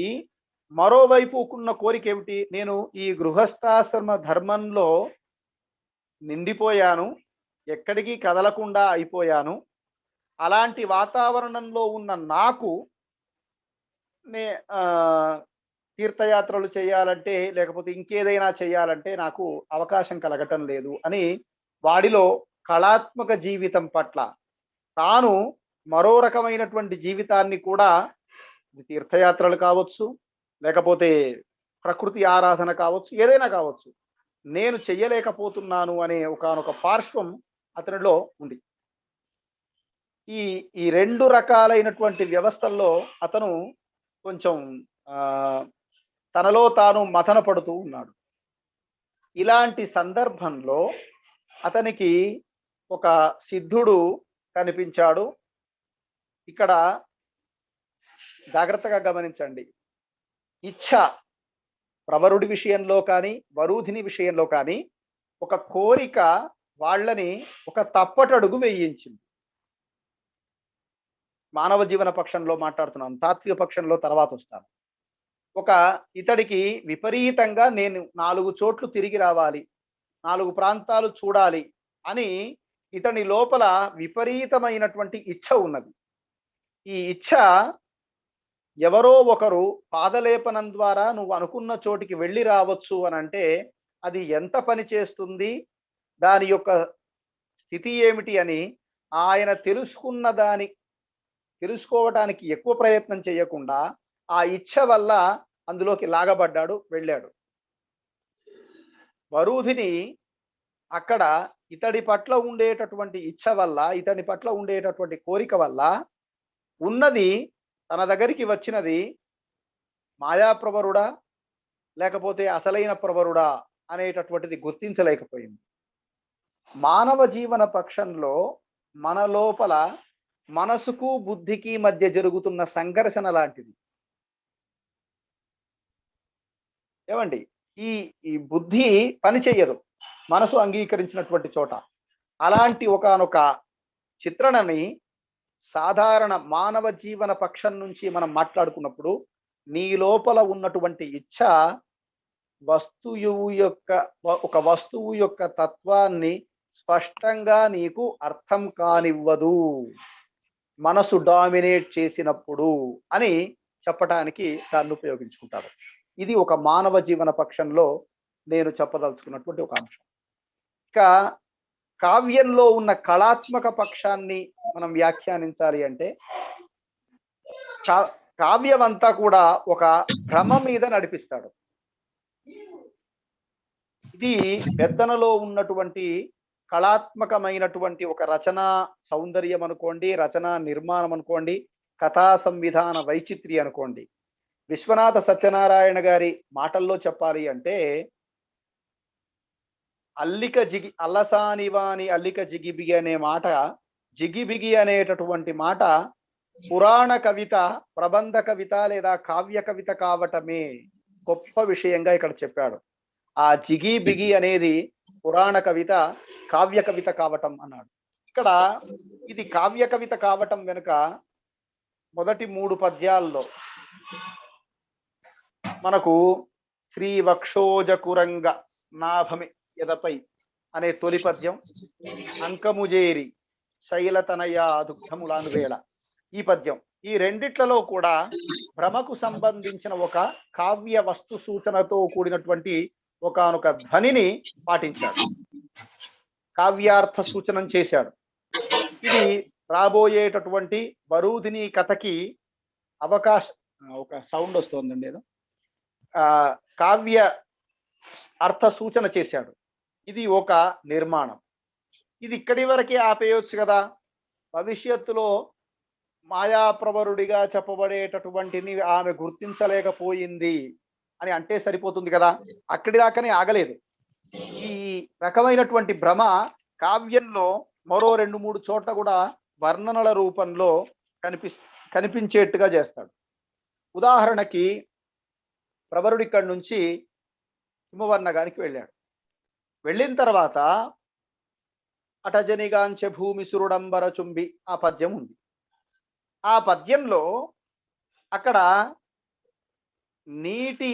మరోవైపు ఉన్న కోరిక ఏమిటి? నేను ఈ గృహస్థాశ్రమ ధర్మంలో నిండిపోయాను, ఎక్కడికి కదలకుండా అయిపోయాను. అలాంటి వాతావరణంలో ఉన్న నాకు నే తీర్థయాత్రలు చేయాలంటే, లేకపోతే ఇంకేదైనా చేయాలంటే నాకు అవకాశం కలగటం లేదు అని వాడిలో కళాత్మక జీవితం పట్ల తాను మరో రకమైనటువంటి జీవితాన్ని కూడా, తీర్థయాత్రలు కావచ్చు, లేకపోతే ప్రకృతి ఆరాధన కావచ్చు, ఏదైనా కావచ్చు, నేను చెయ్యలేకపోతున్నాను అనే ఒకానొక పార్శ్వం అతనిలో ఉంది. ఈ ఈ 2 రకాలైనటువంటి వ్యవస్థల్లో అతను కొంచెం తనలో తాను మథన పడుతూ ఉన్నాడు. ఇలాంటి సందర్భంలో అతనికి ఒక సిద్ధుడు కనిపించాడు. ఇక్కడ జాగ్రత్తగా గమనించండి. ఇచ్ఛ ప్రవరుడి విషయంలో కానీ, వరూధిని విషయంలో కానీ ఒక కోరిక వాళ్ళని ఒక తప్పటడుగు వేయించింది. మానవ జీవన పక్షంలో మాట్లాడుతున్నాను, తాత్విక పక్షంలో తర్వాత వస్తాను. ఇతడికి విపరీతంగా నేను 4 చోట్లు తిరిగి రావాలి, 4 ప్రాంతాలు చూడాలి అని ఇతని లోపల విపరీతమైనటువంటి ఇచ్ఛ ఉన్నది. ఈ ఇచ్ఛ ఎవరో ఒకరు పాదలేపనం ద్వారా నువ్వు అనుకున్న చోటికి వెళ్ళి రావచ్చు అని అంటే అది ఎంత పని చేస్తుంది, దాని యొక్క స్థితి ఏమిటి అని ఆయన తెలుసుకోవటానికి ఎక్కువ ప్రయత్నం చేయకుండా ఆ ఇచ్ఛ వల్ల అందులోకి లాగబడ్డాడు, వెళ్ళాడు. వరూధిని అక్కడ ఇతడి పట్ల ఉండేటటువంటి ఇచ్ఛ వల్ల, ఇతని పట్ల ఉండేటటువంటి కోరిక వల్ల ఉన్నది, తన దగ్గరికి వచ్చినది మాయాప్రవరుడా లేకపోతే అసలైన ప్రవరుడా అనేటటువంటిది గుర్తించలేకపోయింది. మానవ జీవన పక్షంలో మన లోపల మనసుకు బుద్ధికి మధ్య జరుగుతున్న సంఘర్షణ లాంటిది. ఏమండి, ఈ ఈ బుద్ధి పని చెయ్యదు మనసు అంగీకరించినటువంటి చోట. అలాంటి ఒకానొక చిత్రణని సాధారణ మానవ జీవన పక్షం నుంచి మనం మాట్లాడుకున్నప్పుడు, నీ లోపల ఉన్నటువంటి ఇచ్ఛ ఒక వస్తువు యొక్క తత్వాన్ని స్పష్టంగా నీకు అర్థం కానివ్వదు మనసు డామినేట్ చేసినప్పుడు అని చెప్పటానికి దాన్ని ఉపయోగించుకుంటారు. ఇది ఒక మానవ జీవన పక్షంలో నేను చెప్పదలుచుకున్నటువంటి ఒక అంశం. ఇక కావ్యంలో ఉన్న కళాత్మక పక్షాన్ని మనం వ్యాఖ్యానించాలి అంటే, కావ్యం అంతా కూడా ఒక భ్రమ మీద నడిపిస్తాడు. ఇది పెద్దనలో ఉన్నటువంటి కళాత్మకమైనటువంటి ఒక రచనా సౌందర్యం అనుకోండి, రచనా నిర్మాణం అనుకోండి, కథా సంవిధాన వైచిత్రి అనుకోండి. విశ్వనాథ సత్యనారాయణ గారి మాటల్లో చెప్పాలి అంటే, అల్లసానివాని అల్లిక జిగిబిగి అనే మాట, జిగిబిగి అనేటటువంటి మాట పురాణ కవిత ప్రబంధ కవిత లేదా కావ్య కవిత కావటమే గొప్ప విషయంగా ఇక్కడ చెప్పాడు. ఆ జిగి బిగి అనేది పురాణ కవిత, కావ్య కవిత కావటం అన్నాడు. ఇక్కడ ఇది కావ్య కవిత కావటం వెనుక మొదటి 3 పద్యాల్లో మనకు శ్రీ వక్షోజకురంగ నాభమి ఎదపై అనే తొలి పద్యం, అంకముజేరి శైలతనయ దుగ్ధములాను వేళ ఈ పద్యం, ఈ రెండిట్లలో కూడా భ్రమకు సంబంధించిన ఒక కావ్య వస్తు సూచనతో కూడినటువంటి ఒకానొక ధ్వనిని పాటించాడు, కావ్యార్థ సూచనం చేశాడు. ఇది రాబోయేటటువంటి బరూదిని కథకి ఒక సౌండ్ వస్తుందండి ఏదో, కావ్య అర్థ సూచన చేశాడు. ఇది ఒక నిర్మాణం. ఇది ఇక్కడి వరకే ఆపేయొచ్చు కదా. భవిష్యత్తులో మాయాప్రవరుడిగా చెప్పబడేటటువంటిని ఆమె గుర్తించలేకపోయింది అని అంటే సరిపోతుంది కదా. అక్కడి దాకానే ఆగలేదు. ఈ రకమైనటువంటి భ్రమ కావ్యంలో మరో 2-3 చోట్ల కూడా వర్ణనల రూపంలో కనిపించేట్టుగా చేస్తాడు. ఉదాహరణకి ప్రవరుడు ఇక్కడి నుంచి హిమవర్ణగానికి వెళ్ళాడు. వెళ్ళిన తర్వాత అటజనిగాంచ భూమి సురుడంబర చుంబి ఆ పద్యం ఉంది. ఆ పద్యంలో అక్కడ నీటి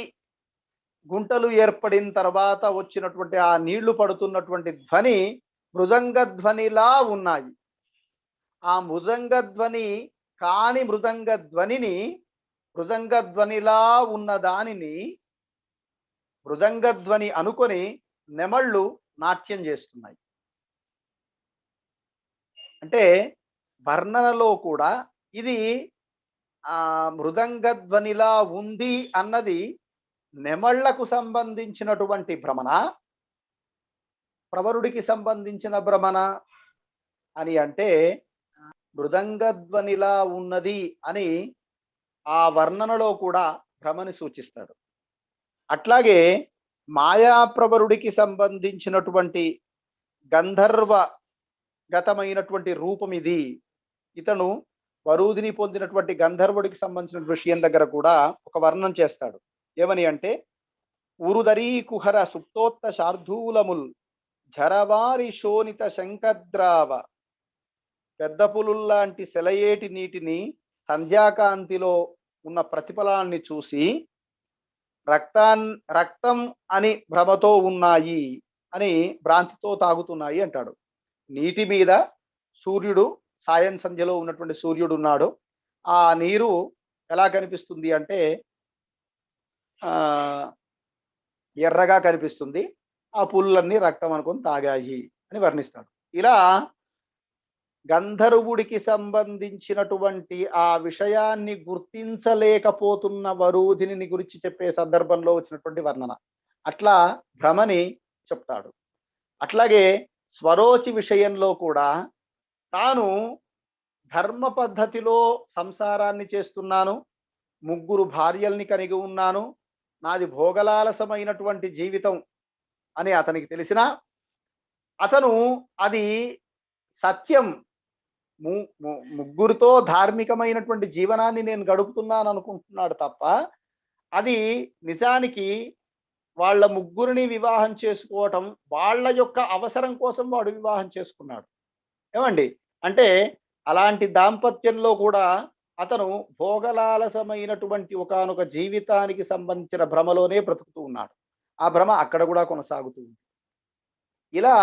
గుంటలు ఏర్పడిన తర్వాత వచ్చినటువంటి ఆ నీళ్లు పడుతున్నటువంటి ధ్వని మృదంగ ధ్వనిలా ఉన్నాయి. ఆ మృదంగ ధ్వని కాని మృదంగ ధ్వనిని, మృదంగ ధ్వనిలా ఉన్న దానిని మృదంగ ధ్వని అనుకొని నెమళ్ళు నాట్యం చేస్తున్నాయి. అంటే వర్ణనలో కూడా ఇది ఆ మృదంగ ధ్వనిలా ఉంది అన్నది నెమళ్లకు సంబంధించినటువంటి భ్రమణ, ప్రవరుడికి సంబంధించిన భ్రమణ అని అంటే మృదంగ ధ్వనిలా ఉన్నది అని ఆ వర్ణనలో కూడా భ్రమని సూచిస్తాడు. అట్లాగే మాయాప్రవరుడికి సంబంధించినటువంటి గంధర్వ గతమైనటువంటి రూపం ఇది. ఇతను వరూధిని పొందినటువంటి గంధర్వుడికి సంబంధించిన విషయం దగ్గర కూడా ఒక వర్ణన చేస్తాడు. ఏమని అంటే ఉరుదరీ కుహర సుప్తోత్త శార్ధూలముల్ జరవారి శోణిత శంఖద్రావ, పెద్ద పులుల్లాంటి సెలయేటి నీటిని సంధ్యాకాంతిలో ఉన్న ప్రతిఫలాన్ని చూసి రక్తం అని భ్రమతో ఉన్నాయి అని భ్రాంతితో తాగుతున్నాయి అంటాడు. నీటి మీద సూర్యుడు, సాయం సంధ్యలో ఉన్నటువంటి సూర్యుడు ఉన్నాడు. ఆ నీరు ఎలా కనిపిస్తుంది అంటే ఎర్రగా కనిపిస్తుంది. ఆ పుల్లన్నీ రక్తం అనుకొని తాగాయి అని వర్ణిస్తాడు. ఇలా గంధర్వుడికి సంబంధించినటువంటి ఆ విషయాన్ని గుర్తించలేకపోతున్న వరూధిని గురించి చెప్పే సందర్భంలో వచ్చినటువంటి వర్ణన అట్లా భ్రమని చెప్తాడు. అట్లాగే స్వరోచి విషయంలో కూడా తాను ధర్మ పద్ధతిలో సంసారాన్ని చేస్తున్నాను, 3 భార్యల్ని కలిగి ఉన్నాను, నాది భోగలాలసమైనటువంటి జీవితం అని అతనికి తెలిసినా అతను అది సత్యం, ముగ్గురితో ధార్మికమైనటువంటి జీవనాన్ని నేను గడుపుతున్నాను అనుకుంటున్నాడు తప్ప అది నిజానికి వాళ్ళ ముగ్గురిని వివాహం చేసుకోవటం వాళ్ళ యొక్క అవసరం కోసం వాడు వివాహం చేసుకున్నాడు. ఏమండి అంటే అలాంటి దాంపత్యంలో కూడా అతను భోగలాలసమైనటువంటి ఒకానొక జీవితానికి సంబంధించిన భ్రమలోనే బ్రతుకుతూ ఉన్నాడు. ఆ భ్రమ అక్కడ కూడా కొనసాగుతూ ఉంది. ఇలా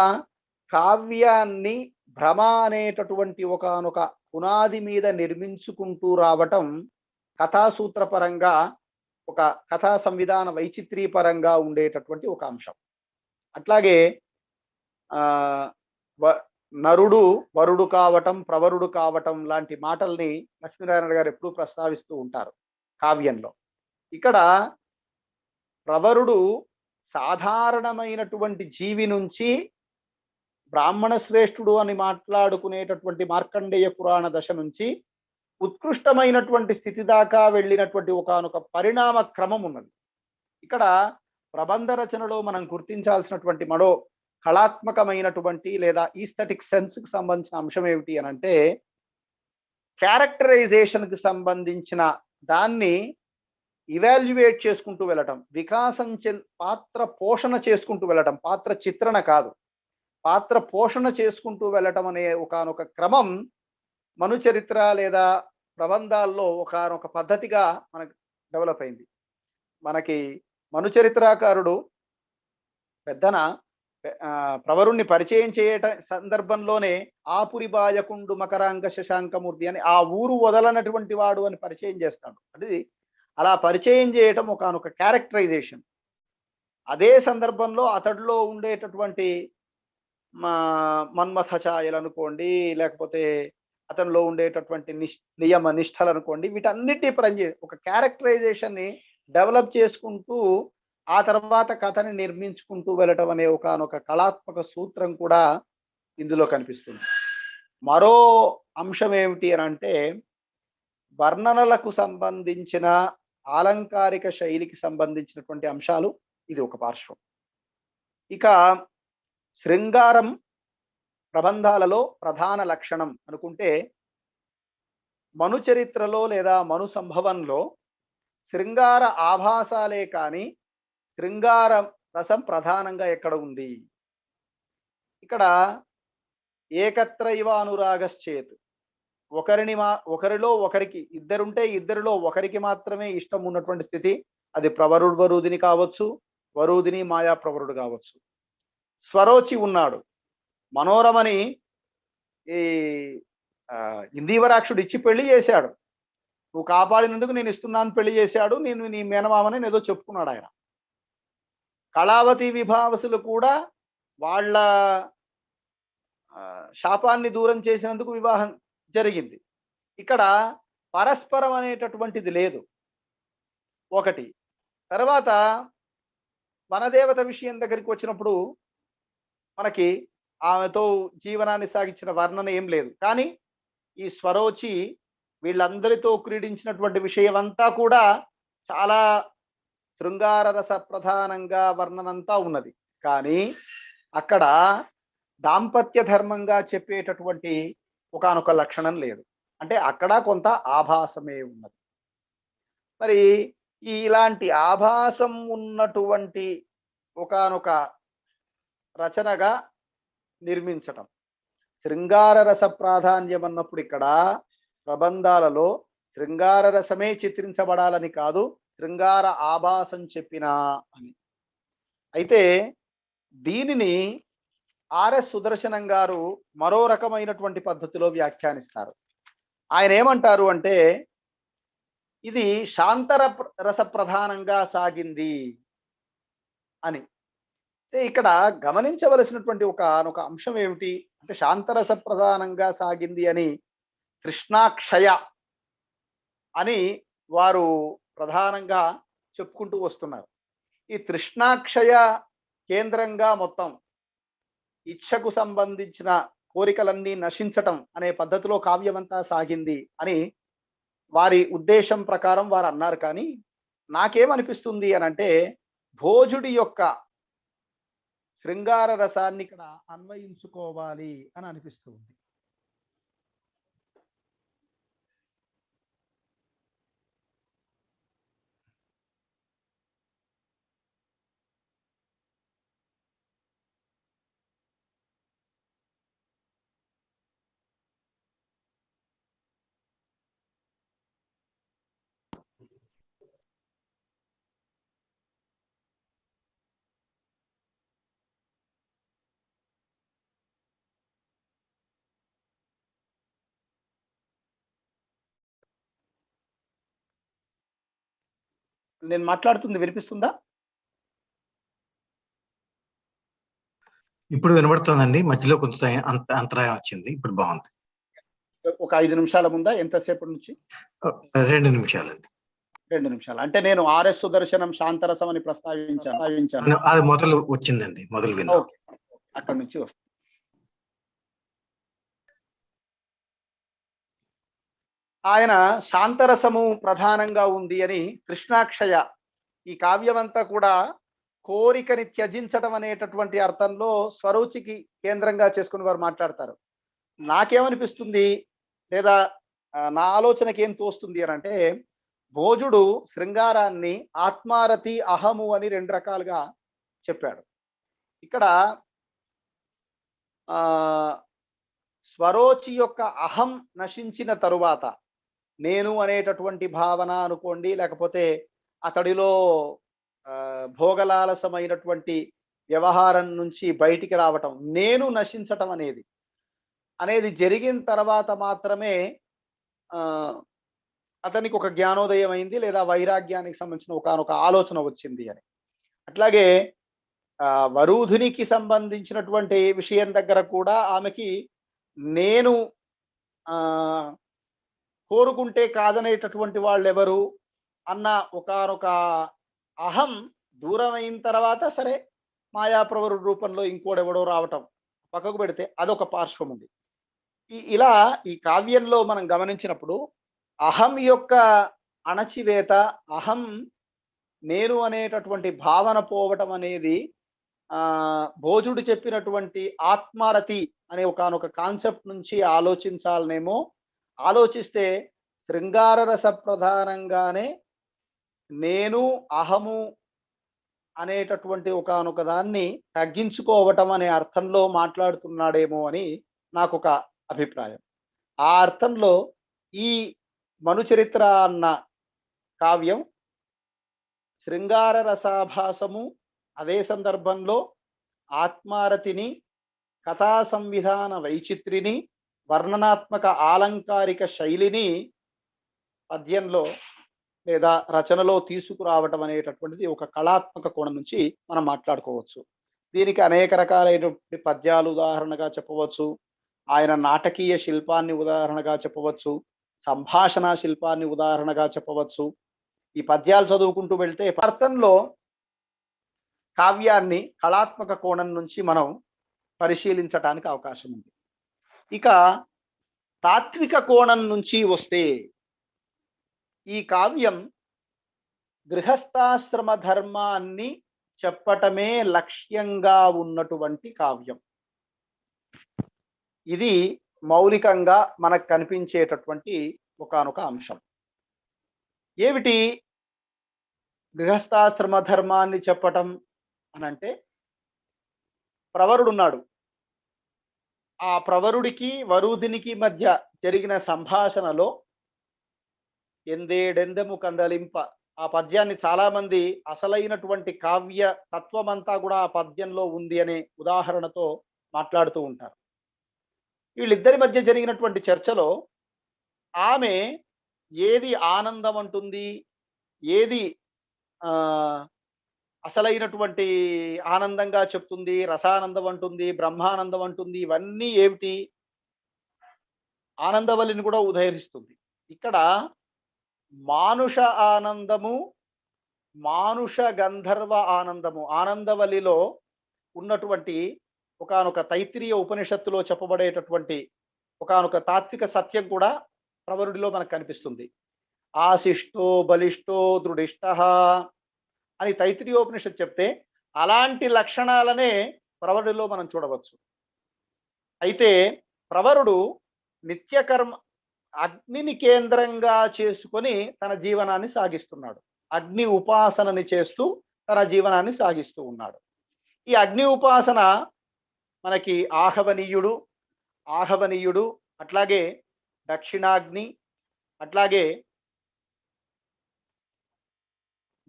కావ్యాన్ని భ్రమ అనేటటువంటి ఒకానొక పునాది మీద నిర్మించుకుంటూ రావటం కథాసూత్రపరంగా ఒక కథా సంవిధాన వైచిత్రీపరంగా ఉండేటటువంటి ఒక అంశం. అట్లాగే నరుడు వరుడు కావటం, ప్రవరుడు కావటం లాంటి మాటల్ని లక్ష్మీనారాయణ గారు ఎప్పుడూ ప్రస్తావిస్తూ ఉంటారు కావ్యంలో. ఇక్కడ ప్రవరుడు సాధారణమైనటువంటి జీవి నుంచి బ్రాహ్మణ శ్రేష్ఠుడు అని మాట్లాడుకునేటటువంటి మార్కండేయ పురాణ దశ నుంచి ఉత్కృష్టమైనటువంటి స్థితి దాకా వెళ్ళినటువంటి ఒకానొక పరిణామ క్రమం ఉన్నది. ఇక్కడ ప్రబంధ రచనలో మనం గుర్తించాల్సినటువంటి మరో కళాత్మకమైనటువంటి లేదా ఈస్థెటిక్ సెన్స్ కి సంబంధించిన అంశం ఏమిటి అని అంటే క్యారెక్టరైజేషన్కి సంబంధించిన దాన్ని ఇవాల్యుయేట్ చేసుకుంటూ వెళ్ళటం, వికాసం పాత్ర పోషణ చేసుకుంటూ వెళ్ళటం, పాత్ర చిత్రణ కాదు, పాత్ర పోషణ చేసుకుంటూ వెళ్ళటం అనే ఒకానొక క్రమం మనుచరిత్ర లేదా ప్రబంధాల్లో ఒకానొక పద్ధతిగా మనకు డెవలప్ అయింది. మనకి మనుచరిత్రాకారుడు పెద్దన ప్రవరుణ్ణి పరిచయం చేయట సందర్భంలోనే ఆపురిబాయకుండు మకరాంగ శశాంకమూర్తి అని ఆ ఊరు వదలనటువంటి వాడు అని పరిచయం చేస్తాడు. అది అలా పరిచయం చేయటం ఒకానొక క్యారెక్టరైజేషన్. అదే సందర్భంలో అతడిలో ఉండేటటువంటి మన్మథ ఛాయలు అనుకోండి, లేకపోతే అతనిలో ఉండేటటువంటి నియమ నిష్టలు అనుకోండి, వీటన్నిటి ఒక క్యారెక్టరైజేషన్ని డెవలప్ చేసుకుంటూ ఆ తర్వాత కథని నిర్మించుకుంటూ వెళ్ళటం అనే ఒకానొక కళాత్మక సూత్రం కూడా ఇందులో కనిపిస్తుంది. మరో అంశం ఏమిటి అని అంటే, వర్ణనలకు సంబంధించిన ఆలంకారిక శైలికి సంబంధించినటువంటి అంశాలు ఇది ఒక పార్శ్వం. ఇక శృంగారం ప్రబంధాలలో ప్రధాన లక్షణం అనుకుంటే, మను చరిత్రలో లేదా మను సంభవంలో శృంగార ఆభాసాలే కానీ శృంగార రసం ప్రధానంగా ఎక్కడ ఉంది? ఇక్కడ ఏకత్ర ఇవ అనురాగశ్చేత్, ఒకరిలో ఒకరికి, ఇద్దరుంటే ఇద్దరిలో ఒకరికి మాత్రమే ఇష్టం ఉన్నటువంటి స్థితి, అది ప్రవరుడు వరూధిని కావచ్చు, వరూధిని మాయా ప్రవరుడు కావచ్చు. స్వరోచి ఉన్నాడు, మనోరమని ఈ ఇందీవరాక్షుడు ఇచ్చి పెళ్లి చేశాడు, నువ్వు కాపాడినందుకు నేను ఇస్తున్నాను పెళ్లి చేశాడు, నేను నీ మేనమామని ఏదో చెప్పుకున్నాడు ఆయన. కళావతి విభావసులు కూడా వాళ్ళ శాపాన్ని దూరం చేసినందుకు వివాహం జరిగింది. ఇక్కడ పరస్పరం అనేటటువంటిది లేదు ఒకటి. తర్వాత వనదేవత విషయం దగ్గరికి వచ్చినప్పుడు మనకి ఆమెతో జీవనాన్ని సాగించిన వర్ణన ఏం లేదు. కానీ ఈ స్వరోచి వీళ్ళందరితో క్రీడించినటువంటి విషయం అంతా కూడా చాలా శృంగార రస ప్రధానంగా వర్ణనంతా ఉన్నది. కానీ అక్కడ దాంపత్య ధర్మంగా చెప్పేటటువంటి ఒకానొక లక్షణం లేదు. అంటే అక్కడ కొంత ఆభాసమే ఉన్నది. మరి ఇలాంటి ఆభాసం ఉన్నటువంటి ఒకానొక రచనగా నిర్మించటం, శృంగార రస ప్రాధాన్యం అన్నప్పుడు ఇక్కడ ప్రబంధాలలో శృంగార రసమే చిత్రించబడాలని కాదు, శృంగార ఆభాసం చెప్పినా అని. అయితే దీనిని ఆర్ఎస్ సుదర్శనం గారు మరో రకమైనటువంటి పద్ధతిలో వ్యాఖ్యానిస్తారు. ఆయన ఏమంటారు అంటే, ఇది శాంతర రస ప్రధానంగా సాగింది అని. అంటే ఇక్కడ గమనించవలసినటువంటి ఒక అంశం ఏమిటి అంటే, శాంతరస ప్రధానంగా సాగింది అని తృష్ణాక్షయ అని వారు ప్రధానంగా చెప్పుకుంటూ వస్తున్నారు. ఈ తృష్ణాక్షయ కేంద్రంగా మొత్తం ఇచ్ఛకు సంబంధించిన కోరికలన్నీ నశించటం అనే పద్ధతిలో కావ్యమంతా సాగింది అని వారి ఉద్దేశం ప్రకారం వారు అన్నారు. కానీ నాకేమనిపిస్తుంది అని అంటే, భోజుడి యొక్క శృంగార రసాన్ని ఇక్కడ అన్వయించుకోవాలి అని అనిపిస్తుంది. నేను మాట్లాడుతుంది వినిపిస్తుందా? ఇప్పుడు వినబడుతుందండి. మధ్యలో కొంత అంతరాయం వచ్చింది. ఇప్పుడు బాగుంది. ఒక 5 నిమిషాల ముందా, ఎంతసేపటి నుంచి? 2 నిమిషాలండి. 2 నిమిషాలు. అంటే నేను ఆర్ఎస్ సుదర్శనం శాంతరసం అని ప్రస్తావించాను. అది మొదలు వచ్చిందండి, మొదలు విన్నా. అక్కడ నుంచి వస్తుంది. ఆయన శాంతరసము ప్రధానంగా ఉంది అని కృష్ణాక్షయ, ఈ కావ్యమంతా కూడా కోరికని త్యజించడం అనేటటువంటి అర్థంలో స్వరూచికి కేంద్రంగా చేసుకుని వారు మాట్లాడతారు. నాకేమనిపిస్తుంది, లేదా నా ఆలోచనకి ఏం తోస్తుంది అని అంటే, భోజుడు శృంగారాన్ని ఆత్మారతి, అహము అని 2 రకాలుగా చెప్పాడు. ఇక్కడ ఆహ్, స్వరోచి యొక్క అహం నశించిన తరువాత, నేను అనేటటువంటి భావన అనుకోండి, లేకపోతే అతడిలో భోగలాలసమైనటువంటి వ్యవహారం నుంచి బయటికి రావటం, నేను నశించటం అనేది జరిగిన తర్వాత మాత్రమే ఆహ్, అతనికి ఒక జ్ఞానోదయం అయింది, లేదా వైరాగ్యానికి సంబంధించిన ఒకానొక ఆలోచన వచ్చింది అని. అట్లాగే వరూధినికి సంబంధించినటువంటి విషయం దగ్గర కూడా ఆమెకి నేను ఆహ్, కోరుకుంటే కాదనేటటువంటి వాళ్ళెవరు అన్న ఒకానొక అహం దూరమైన తర్వాత, సరే మాయాప్రవరుడి రూపంలో ఇంకోడెవడో రావటం పక్కకు పెడితే అదొక పార్శ్వం ఉంది. ఇలా ఈ కావ్యంలో మనం గమనించినప్పుడు అహం యొక్క అణచివేత, అహం నేను అనేటటువంటి భావన పోవటం అనేది భోజుడు చెప్పినటువంటి ఆత్మరతి అనే ఒకానొక కాన్సెప్ట్ నుంచి ఆలోచించాలనేమో. ఆలోచిస్తే శృంగార రస ప్రధానంగానే నేను, అహము అనేటటువంటి ఒకానొక దాన్ని తగ్గించుకోవటం అనే అర్థంలో మాట్లాడుతున్నాడేమో అని నాకొక అభిప్రాయం. ఆ అర్థంలో ఈ మనుచరిత్ర అన్న కావ్యం శృంగార రసాభాసము, అదే సందర్భంలో ఆత్మారతిని, కథా సంవిధాన వైచిత్రిని, వర్ణనాత్మక ఆలంకారిక శైలిని పద్యంలో లేదా రచనలో తీసుకురావటం అనేటటువంటిది ఒక కళాత్మక కోణం నుంచి మనం మాట్లాడుకోవచ్చు. దీనికి అనేక రకాలైనటువంటి పద్యాలు ఉదాహరణగా చెప్పవచ్చు. ఆయన నాటకీయ శిల్పాన్ని ఉదాహరణగా చెప్పవచ్చు. సంభాషణ శిల్పాన్ని ఉదాహరణగా చెప్పవచ్చు. ఈ పద్యాలు చదువుకుంటూ వెళ్తే అర్థంలో కావ్యాన్ని కళాత్మక కోణం నుంచి మనం పరిశీలించటానికి అవకాశం ఉంది. ఇక తాత్విక కోణం నుంచి వస్తే, ఈ కావ్యం గృహస్థాశ్రమ ధర్మాన్ని చెప్పటమే లక్ష్యంగా ఉన్నటువంటి కావ్యం. ఇది మౌలికంగా మనకు కనిపించేటటువంటి ఒకానొక అంశం. ఏమిటి గృహస్థాశ్రమ ధర్మాన్ని చెప్పటం అనంటే, ప్రవరుడున్నాడు. ఆ ప్రవరుడికి వరూధినికి మధ్య జరిగిన సంభాషణలో ఎందేడెందెము కందలింప, ఆ పద్యాన్ని చాలా మంది అసలైనటువంటి కావ్య తత్వమంతా కూడా ఆ పద్యంలో ఉంది అనే ఉదాహరణతో మాట్లాడుతూ ఉంటారు. వీళ్ళిద్దరి మధ్య జరిగినటువంటి చర్చలో ఆమె ఏది ఆనందం అంటుంది, ఏది అసలైనటువంటి ఆనందంగా చెప్తుంది, రసానందం అంటుంది, బ్రహ్మానందం అంటుంది, ఇవన్నీ ఏమిటి, ఆనందవల్లిని కూడా ఉదహరిస్తుంది. ఇక్కడ మానుష ఆనందము, మానుష గంధర్వ ఆనందము, ఆనందవల్లిలో ఉన్నటువంటి ఒకానొక తైత్రీయ ఉపనిషత్తులో చెప్పబడేటటువంటి ఒకానొక తాత్విక సత్యం కూడా ప్రవరుడిలో మనకు కనిపిస్తుంది. ఆశిష్టో బలిష్టో దృఢిష్ట అని తైత్రీయోపనిషత్తు చెప్తే, అలాంటి లక్షణాలనే ప్రవరుడిలో మనం చూడవచ్చు. అయితే ప్రవరుడు నిత్యకర్మ, అగ్నిని కేంద్రంగా చేసుకొని తన జీవనాన్ని సాగిస్తున్నాడు. అగ్ని ఉపాసనని చేస్తూ తన జీవనాన్ని సాగిస్తూ ఉన్నాడు. ఈ అగ్ని ఉపాసన మనకి ఆహవనీయుడు, అట్లాగే దక్షిణాగ్ని, అట్లాగే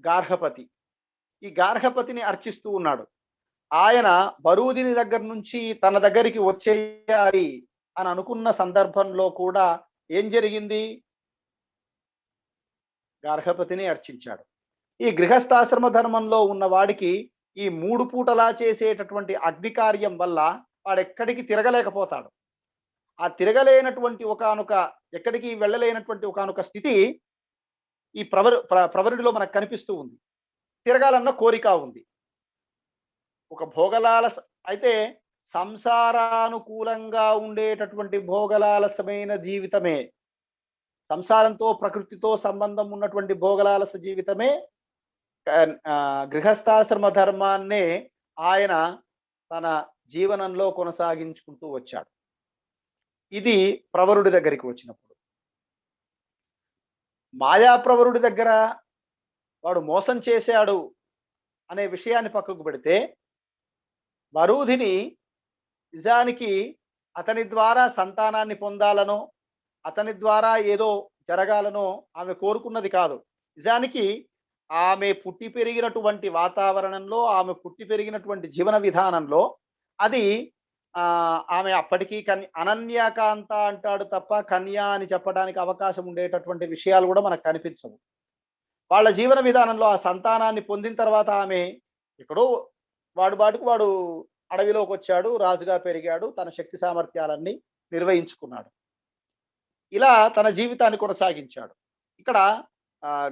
గార్హపతి. ఈ గార్హపతిని అర్చిస్తూ ఉన్నాడు. ఆయన బరూదిని దగ్గర నుంచి తన దగ్గరికి వచ్చేయాలి అని అనుకున్న సందర్భంలో కూడా ఏం జరిగింది, గార్హపతిని అర్చించాడు. ఈ గృహస్థాశ్రమ ధర్మంలో ఉన్న వాడికి ఈ 3 పూటలా చేసేటటువంటి అగ్ని కార్యం వల్ల వాడెక్కడికి తిరగలేకపోతాడు. ఆ తిరగలేనటువంటి ఒకానొక, ఎక్కడికి వెళ్ళలేనటువంటి ఒకానొక స్థితి ఈ ప్రవరుడిలో మనకు కనిపిస్తూ ఉంది. తిరగాలన్న కోరిక ఉంది. ఒక భోగలాలస అయితే సంసారానుకూలంగా ఉండేటటువంటి భోగలాలసమైన జీవితమే, సంసారంతో ప్రకృతితో సంబంధం ఉన్నటువంటి భోగలాలస జీవితమే గృహస్థాశ్రమ ధర్మాన్నే ఆయన తన జీవనంలో కొనసాగించుకుంటూ వచ్చాడు. ఇది ప్రవరుడి దగ్గరికి వచ్చినప్పుడు. మాయాప్రవరుడి దగ్గర వాడు మోసం చేశాడు అనే విషయాన్ని పక్కకు పెడితే, వరూధిని నిజానికి అతని ద్వారా సంతానాన్ని పొందాలనో, అతని ద్వారా ఏదో జరగాలనో ఆమె కోరుకున్నది కాదు. నిజానికి ఆమె పుట్టి పెరిగినటువంటి వాతావరణంలో, ఆమె పుట్టి పెరిగినటువంటి జీవన విధానంలో అది ఆమె అప్పటికీ అనన్యకాంత అంటాడు తప్ప కన్య అని చెప్పడానికి అవకాశం ఉండేటటువంటి విషయాలు కూడా మనకు కనిపించవు. వాళ్ళ జీవన విధానంలో ఆ సంతానాన్ని పొందిన తర్వాత ఆమె ఎక్కడో వాడు బాటుకు వాడు అడవిలోకి వచ్చాడు, రాజుగా పెరిగాడు, తన శక్తి సామర్థ్యాలన్నీ నిర్వహించుకున్నాడు. ఇలా తన జీవితాన్ని కొనసాగించాడు. ఇక్కడ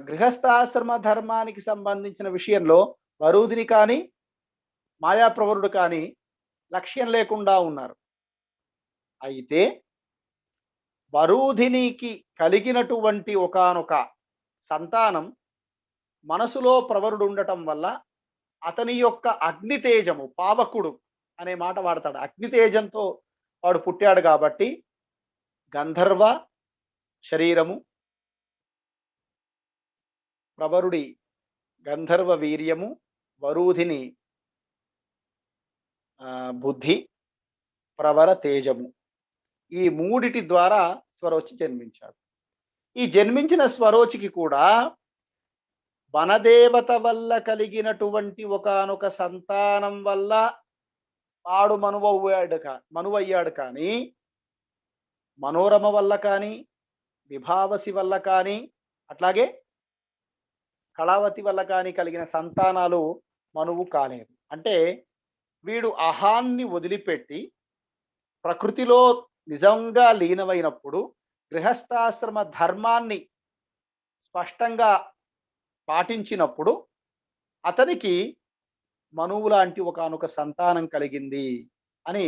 గృహస్థాశ్రమ ధర్మానికి సంబంధించిన విషయంలో వరూధిని కానీ, మాయాప్రవరుడు కానీ లక్ష్యం లేకుండా ఉన్నారు. అయితే వరూధినికి కలిగినటువంటి ఒకానొక సంతానం మనసులో ప్రవరుడు ఉండటం వల్ల అతని యొక్క అగ్నితేజము, పావకుడు అనే మాట వాడతాడు. అగ్నితేజంతో వాడు పుట్టాడు కాబట్టి గంధర్వ శరీరము, ప్రవరుడి గంధర్వ వీర్యము, వరూధిని బుద్ధి, ప్రవర తేజము, ఈ మూడిటి ద్వారా స్వరోచి జన్మించాడు. ఈ జన్మించిన స్వరోచికి కూడా వనదేవత వల్ల కలిగినటువంటి ఒకానొక సంతానం వల్ల వాడు మనువయ్యాడు కానీ, మనోరమ వల్ల కానీ, విభావసి వల్ల కానీ, అట్లాగే కళావతి వల్ల కానీ కలిగిన సంతానాలు మనువు కాలేదు. అంటే వీడు అహాన్ని వదిలిపెట్టి ప్రకృతిలో నిజంగా లీనమైనప్పుడు, గృహస్థాశ్రమ ధర్మాన్ని స్పష్టంగా పాటించినప్పుడు అతనికి మనువు లాంటి ఒకానొక సంతానం కలిగింది అని,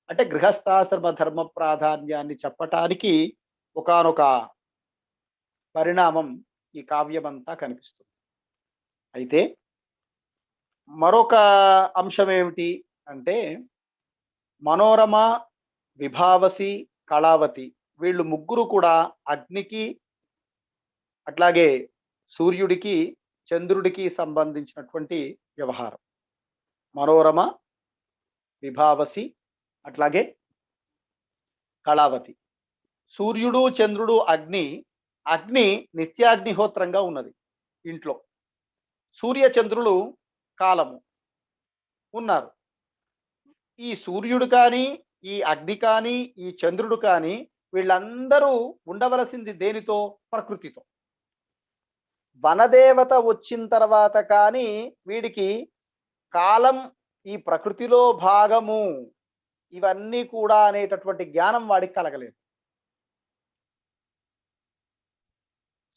అంటే గృహస్థాశ్రమ ధర్మ ప్రాధాన్యాన్ని చెప్పటానికి ఒకానొక పరిణామం ఈ కావ్యమంతా కనిపిస్తుంది. అయితే మరొక అంశం ఏమిటి అంటే, మనోరమ, విభావసి, కళావతి వీళ్ళు ముగ్గురు కూడా అగ్నికి, అట్లాగే సూర్యుడికి, చంద్రుడికి సంబంధించినటువంటి వ్యవహారం. మనోరమ, విభావసి, అట్లాగే కళావతి. సూర్యుడు, చంద్రుడు, అగ్ని నిత్యాగ్నిహోత్రంగా ఉన్నది ఇంట్లో. సూర్య చంద్రులు కాలము ఉన్నారు. ఈ సూర్యుడు కానీ, ఈ అగ్ని కానీ, ఈ చంద్రుడు కానీ వీళ్ళందరూ ఉండవలసింది దేనితో? ప్రకృతితో. వనదేవత వచ్చిన తర్వాత కానీ వీడికి కాలం, ఈ ప్రకృతిలో భాగము, ఇవన్నీ కూడా అనేటటువంటి జ్ఞానం వాడికి కలగలేదు.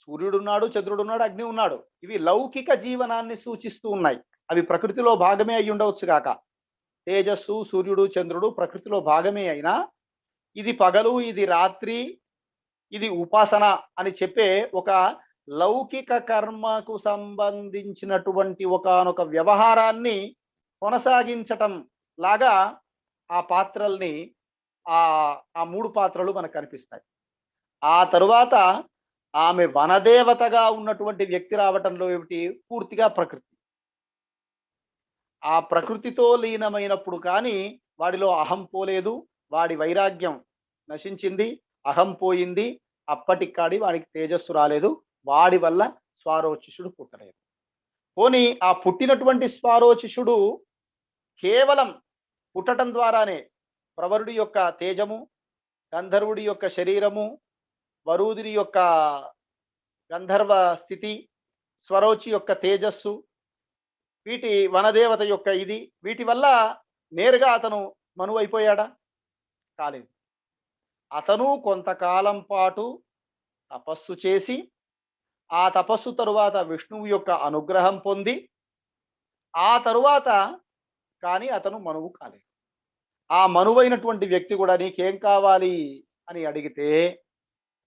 సూర్యుడున్నాడు, చంద్రుడున్నాడు, అగ్ని ఉన్నాడు. ఇవి లౌకిక జీవనాన్ని సూచిస్తూ ఉన్నాయి. అవి ప్రకృతిలో భాగమే అయి ఉండవచ్చు కాక. తేజస్సు, సూర్యుడు, చంద్రుడు ప్రకృతిలో భాగమే అయినా ఇది పగలు, ఇది రాత్రి, ఇది ఉపాసన అని చెప్పే ఒక లౌకిక కర్మకు సంబంధించినటువంటి ఒకానొక వ్యవహారాన్ని కొనసాగించటం లాగా ఆ పాత్రల్ని, ఆ మూడు పాత్రలు మనకు కనిపిస్తాయి. ఆ తరువాత ఆమె వనదేవతగా ఉన్నటువంటి వ్యక్తి రావటంలో ఏమిటి? పూర్తిగా ప్రకృతి. ఆ ప్రకృతితో లీనమైనప్పుడు కానీ వాడిలో అహం పోలేదు, వాడి వైరాగ్యం నశించింది, అహం పోయింది. అప్పటికాడి వాడికి తేజస్సు రాలేదు, వాడి వల్ల స్వారోచిషుడు పుట్టలేదు. పోనీ ఆ పుట్టినటువంటి స్వారోచిషుడు కేవలం పుట్టడం ద్వారానే ప్రవరుడి యొక్క తేజము, గంధర్వుడి యొక్క శరీరము, వరూధిని యొక్క గంధర్వ స్థితి, స్వరోచి యొక్క తేజస్సు, వీటి వనదేవత యొక్క వీటి వల్ల నేరుగా అతను మనువు అయిపోయాడా? కాలేదు. అతను కొంతకాలం పాటు తపస్సు చేసి, ఆ తపస్సు తరువాత విష్ణువు యొక్క అనుగ్రహం పొంది, ఆ తరువాత కానీ అతను మనువు కాలేదు. ఆ మనువైనటువంటి వ్యక్తి కూడా నీకేం కావాలి అని అడిగితే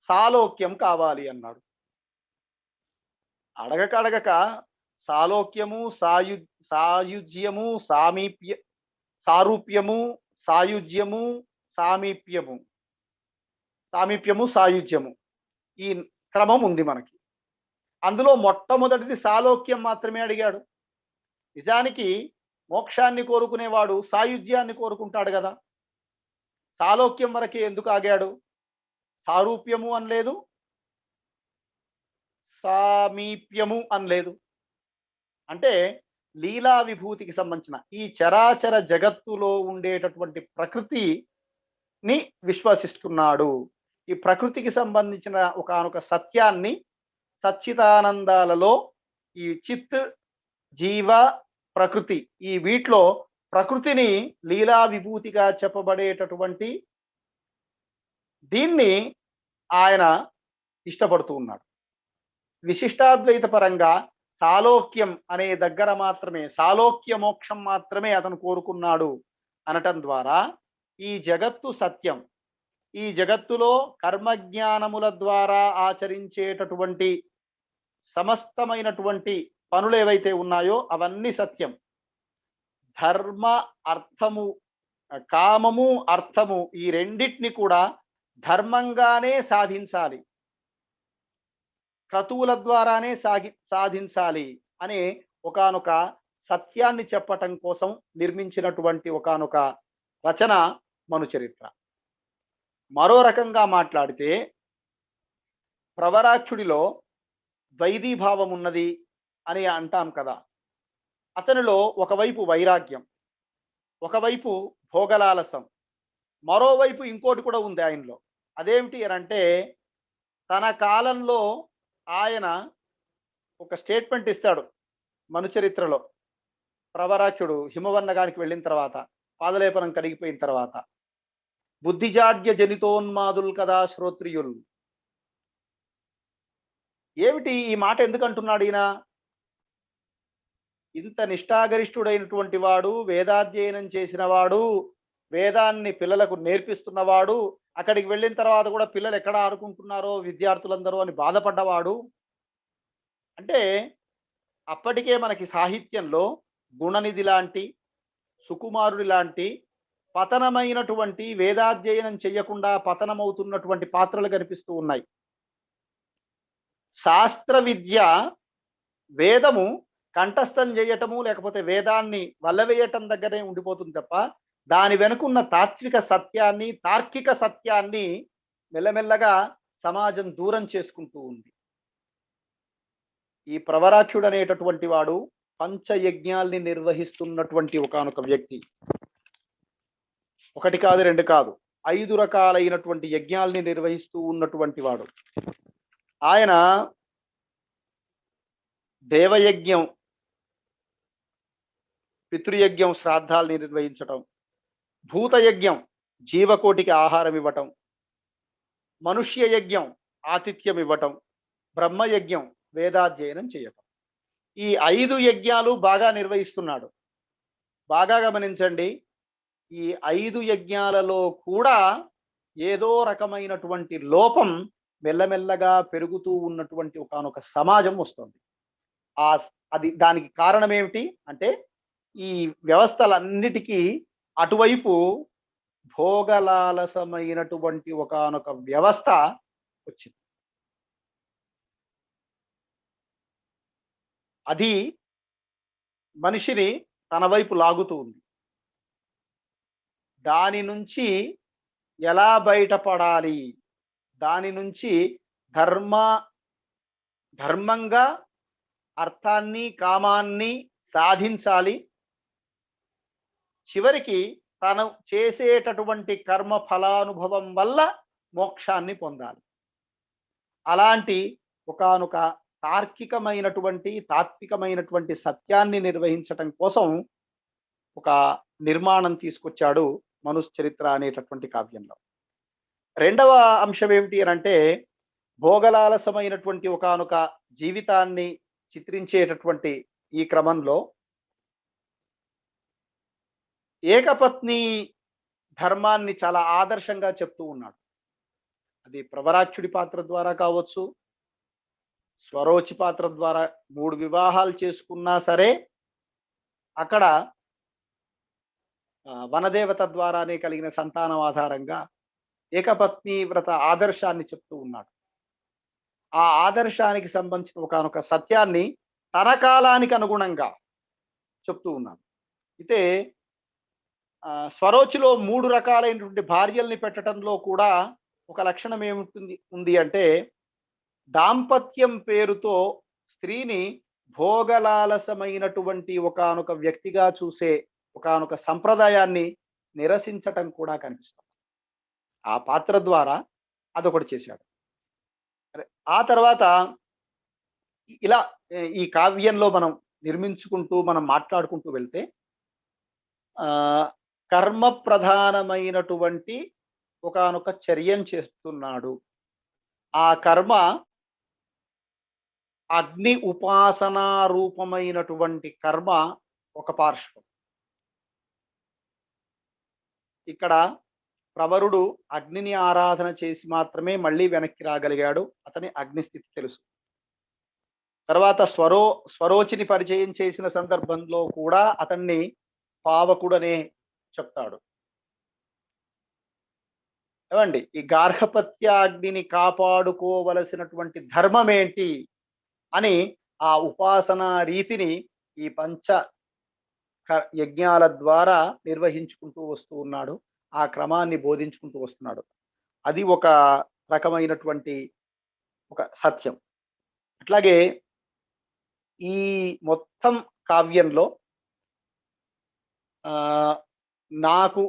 సాలోక్యం కావాలి అన్నాడు. అడగక సాలోక్యము, సాయుజ్యము, సారూప్యము, సాయుజ్యము, సామీప్యము, సాయుజ్యము, ఈ క్రమం ఉంది మనకి. అందులో మొట్టమొదటిది సాలోక్యం మాత్రమే అడిగాడు. నిజానికి మోక్షాన్ని కోరుకునేవాడు సాయుధ్యాన్ని కోరుకుంటాడు కదా. సాలోక్యం వరకే ఎందుకు ఆగాడు? సారూప్యము అనలేదు, సామీప్యము అనలేదు. అంటే లీలా విభూతికి సంబంధించిన ఈ చరాచర జగత్తులో ఉండేటటువంటి ప్రకృతిని విశ్వసిస్తున్నాడు. ఈ ప్రకృతికి సంబంధించిన ఒకానొక సత్యాన్ని సచ్చిదానందాలలో ఈ చిత్, జీవ, ప్రకృతి ఈ వీటిలో ప్రకృతిని లీలా విభూతిగా చెప్పబడేటటువంటి దీన్ని ఆయన ఇష్టపడుతూ ఉన్నాడు. విశిష్టాద్వైత పరంగా సాలోక్యం అనే దగ్గర మాత్రమే, సాలోక్య మోక్షం మాత్రమే అతను కోరుకున్నాడు అనటం ద్వారా ఈ జగత్తు సత్యం, ఈ జగత్తులో కర్మజ్ఞానముల ద్వారా ఆచరించేటటువంటి సమస్తమైనటువంటి పనులు ఏవైతే ఉన్నాయో అవన్నీ సత్యం. ధర్మ, అర్థము, కామము, అర్థము ఈ రెండిటిని కూడా ధర్మంగానే సాధించాలి, క్రతువుల ద్వారానే సాధించాలి అనే ఒకానొక సత్యాన్ని చెప్పటం కోసం నిర్మించినటువంటి ఒకానొక రచన మనుచరిత్ర. మరో రకంగా మాట్లాడితే ప్రవరాక్షుడిలో ద్వైధీభావం ఉన్నది అని అంటాం కదా. అతనిలో ఒకవైపు వైరాగ్యం, ఒకవైపు భోగలాలసం, మరోవైపు ఇంకోటి కూడా ఉంది ఆయనలో. అదేమిటి అని అంటే తన కాలంలో ఆయన ఒక స్టేట్మెంట్ ఇస్తాడు మనుచరిత్రలో. ప్రవరాక్షుడు హిమవన్నగానికి వెళ్ళిన తర్వాత, పాదలేపనం కరిగిపోయిన తర్వాత, బుద్ధిజాడ్య జనితోన్మాదుల్ కదా శ్రోత్రియుల్. ఏమిటి ఈ మాట ఎందుకు అంటున్నాడు ఈయన? ఇంత నిష్ఠాగరిష్ఠుడైనటువంటి వాడు, వేదాధ్యయనం చేసిన వాడు, వేదాన్ని పిల్లలకు నేర్పిస్తున్నవాడు, అక్కడికి వెళ్ళిన తర్వాత కూడా పిల్లలు ఎక్కడ ఆడుకుంటున్నారో విద్యార్థులందరూ అని బాధపడ్డవాడు. అంటే అప్పటికే మనకి సాహిత్యంలో గుణనిధి లాంటి, సుకుమారుడి లాంటి పతనమైనటువంటి, వేదాధ్యయనం చెయ్యకుండా పతనమవుతున్నటువంటి పాత్రలు కనిపిస్తూ ఉన్నాయి. శాస్త్ర విద్య, వేదము కంఠస్థం చేయటము లేకపోతే వేదాన్ని వల్లవేయటం దగ్గరే ఉండిపోతుంది తప్ప దాని వెనుకున్న తాత్విక సత్యాన్ని, తార్కిక సత్యాన్ని మెల్లమెల్లగా సమాజం దూరం చేసుకుంటూ ఉంది. ఈ ప్రవరాఖ్యుడు అనేటటువంటి వాడు పంచయజ్ఞాల్ని నిర్వహిస్తున్నటువంటి ఒకానొక వ్యక్తి. ఒకటి కాదు, రెండు కాదు, 5 రకాలైనటువంటి యజ్ఞాల్ని నిర్వహిస్తూ ఉన్నటువంటి వాడు. ఆయన దేవయజ్ఞం, పితృయజ్ఞం శ్రాద్ధాల్ని నిర్వహించటం, భూతయజ్ఞం జీవకోటికి ఆహారం ఇవ్వటం, మనుష్య యజ్ఞం ఆతిథ్యం ఇవ్వటం, బ్రహ్మయజ్ఞం వేదాధ్యయనం చేయటం. ఈ 5 యజ్ఞాలు బాగా నిర్వహిస్తున్నాడు. బాగా గమనించండి, ఈ 5 యజ్ఞాలలో కూడా ఏదో రకమైనటువంటి లోపం మెల్లమెల్లగా పెరుగుతూ ఉన్నటువంటి ఒకానొక సమాజం వస్తుంది. అది దానికి కారణం ఏమిటి అంటే ఈ వ్యవస్థలన్నిటికీ అటువైపు భోగలాలసమైనటువంటి ఒకానొక వ్యవస్థ వచ్చింది. అది మనిషిని తన వైపు లాగుతూ ఉంది. దాని నుంచి ఎలా బయటపడాలి, దాని నుంచి ధర్మంగా అర్థాన్ని, కామాన్ని సాధించాలి, చివరికి తను చేసేటటువంటి కర్మ ఫలానుభవం వల్ల మోక్షాన్ని పొందాలి. అలాంటి ఒకానొక తార్కికమైనటువంటి, తాత్వికమైనటువంటి సత్యాన్ని నిర్వహించటం కోసం ఒక నిర్మాణం తీసుకొచ్చాడు మనుచరిత్ర అనేటటువంటి కావ్యంలో. రెండవ అంశం ఏమిటి అని అంటే భోగలాలసమైనటువంటి ఒకానొక జీవితాన్ని చిత్రించేటటువంటి ఈ క్రమంలో ఏకపత్ని ధర్మాన్ని చాలా ఆదర్శంగా చెప్తూ ఉన్నాడు. అది ప్రవరాక్షుడి పాత్ర ద్వారా కావచ్చు, స్వరోచి పాత్ర ద్వారా 3 వివాహాలు చేసుకున్నా సరే అక్కడ వనదేవత ద్వారానే కలిగిన సంతానం ఆధారంగా ఏకపత్ని వ్రత ఆదర్శాన్ని చెప్తూ ఉన్నాడు. ఆ ఆదర్శానికి సంబంధించిన ఒకానొక సత్యాన్ని తన కాలానికి అనుగుణంగా చెప్తూ ఉన్నాను. అయితే స్వరోచిలో 3 రకాలైనటువంటి భార్యల్ని పెట్టటంలో కూడా ఒక లక్షణం ఉంది అంటే, దాంపత్యం పేరుతో స్త్రీని భోగలాలసమైనటువంటి ఒకానొక వ్యక్తిగా చూసే ఒకానొక సంప్రదాయాన్ని నిరసించటం కూడా కనిపిస్తుంది. ఆ పాత్ర ద్వారా అదొకటి చేశాడు. సరే. ఆ తర్వాత ఇలా ఈ కావ్యంలో మనం నిర్మించుకుంటూ, మనం మాట్లాడుకుంటూ వెళ్తే ఆహ్, కర్మ ప్రధానమైనటువంటి ఒకానొక చర్యను చేస్తున్నాడు. ఆ కర్మ అగ్ని ఉపాసనా రూపమైనటువంటి కర్మ ఒక పార్శ్వం. ఇక్కడ ప్రవరుడు అగ్నిని ఆరాధన చేసి మాత్రమే మళ్ళీ వెనక్కి రాగలిగాడు. అతని అగ్నిస్థితి తెలుసు. తర్వాత స్వరోచిని పరిచయం చేసిన సందర్భంలో కూడా అతన్ని పావకుడనే చెప్తాడు. ఏవండి ఈ గార్హపత్యాగ్నిని కాపాడుకోవలసినటువంటి ధర్మం ఏంటి అని ఆ ఉపాసనా రీతిని ఈ పంచ యజ్ఞాల ద్వారా నిర్వహించుకుంటూ వస్తూ ఉన్నాడు. ఆ క్రమాన్ని బోధించుకుంటూ వస్తున్నాడు. అది ఒక రకమైనటువంటి ఒక సత్యం. అట్లాగే ఈ మొత్తం కావ్యంలో ఆహ్, నాకు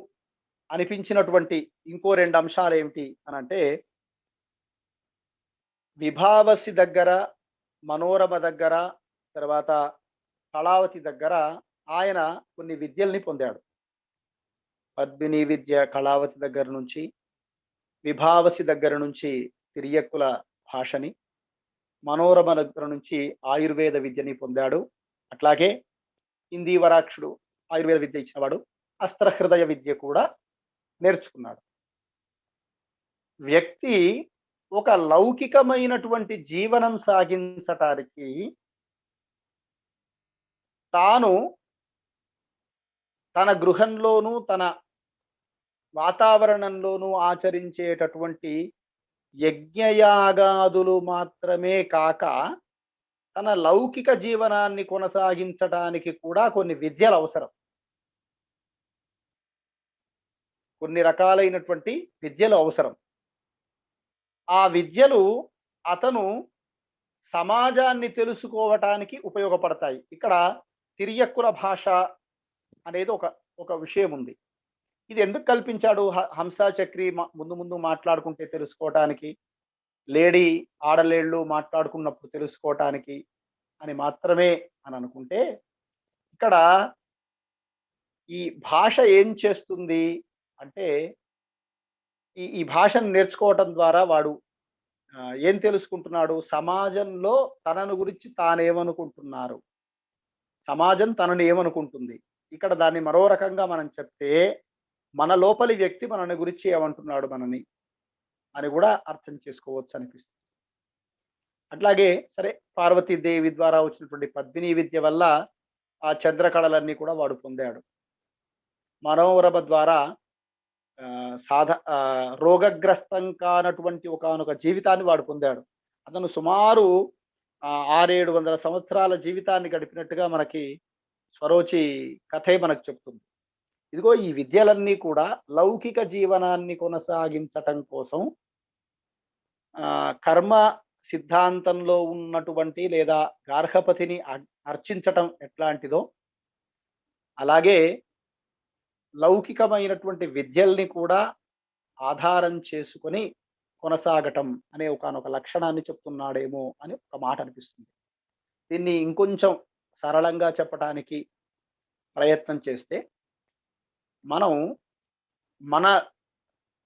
అనిపించినటువంటి ఇంకో 2 అంశాలేమిటి అనంటే, విభావసి దగ్గర, మనోరమ దగ్గర, తర్వాత కళావతి దగ్గర ఆయన కొన్ని విద్యల్ని పొందాడు. పద్మిని విద్య కళావతి దగ్గర నుంచి, విభావసి దగ్గర నుంచి తిర్యక్కుల భాషని, మనోరమ దగ్గర నుంచి ఆయుర్వేద విద్యని పొందాడు. అట్లాగే ఇందీవరాక్షుడు ఆయుర్వేద విద్య ఇచ్చినవాడు. అస్త్రహృదయ విద్య కూడా నేర్చుకున్నాడు. వ్యక్తి ఒక లౌకికమైనటువంటి జీవనం సాగించటానికి తాను తన గృహంలోనూ, తన వాతావరణంలోనూ ఆచరించేటటువంటి యజ్ఞయాగాదులు మాత్రమే కాక, తన లౌకిక జీవనాన్ని కొనసాగించడానికి కూడా కొన్ని విద్యలు అవసరం. కొన్ని రకాలైనటువంటి విద్యలు అవసరం. ఆ విద్యలు అతను సమాజాన్ని తెలుసుకోవటానికి ఉపయోగపడతాయి. ఇక్కడ తిర్యక్కుల భాష అనేది ఒక విషయం ఉంది. ఇది ఎందుకు కల్పించాడు? హంస, చక్రి ముందు ముందు మాట్లాడుకుంటే తెలుసుకోవటానికి, లేడీ ఆడలేళ్ళు మాట్లాడుకున్నప్పుడు తెలుసుకోవటానికి అని మాత్రమే అని అనుకుంటే, ఇక్కడ ఈ భాష ఏం చేస్తుంది అంటే, ఈ భాషను నేర్చుకోవటం ద్వారా వాడు ఏం తెలుసుకుంటున్నాడు? సమాజంలో తనను గురించి తానేమనుకుంటున్నారు? సమాజం తనని ఏమనుకుంటుంది? ఇక్కడ దాన్ని మరో రకంగా మనం చెప్తే, మన లోపలి వ్యక్తి మనని గురించి ఏమంటున్నాడు మనని అని కూడా అర్థం చేసుకోవచ్చు అనిపిస్తుంది. అట్లాగే సరే, పార్వతీదేవి ద్వారా వచ్చినటువంటి పద్మిని విద్య వల్ల ఆ చంద్రకళలన్నీ కూడా వాడు పొందాడు. మనోరమ ద్వారా రోగగ్రస్తం కానటువంటి ఒకానొక జీవితాన్ని వాడు పొందాడు. అతను సుమారు 600-700 సంవత్సరాల జీవితాన్ని గడిపినట్టుగా మనకి స్వరోచి కథే మనకు చెప్తుంది. ఇదిగో ఈ విద్యలన్నీ కూడా లౌకిక జీవనాన్ని కొనసాగించటం కోసం కర్మ సిద్ధాంతంలో ఉన్నటువంటి లేదా గార్హపతిని అర్చించటం ఎట్లాంటిదో, అలాగే లౌకికమైనటువంటి విద్యల్ని కూడా ఆధారం చేసుకొని కొనసాగటం అనే ఒకానొక లక్షణాన్ని చెప్తున్నాడేమో అని ఒక మాట అనిపిస్తుంది. దీన్ని ఇంకొంచెం సరళంగా చెప్పటానికి ప్రయత్నం చేస్తే, మనం మన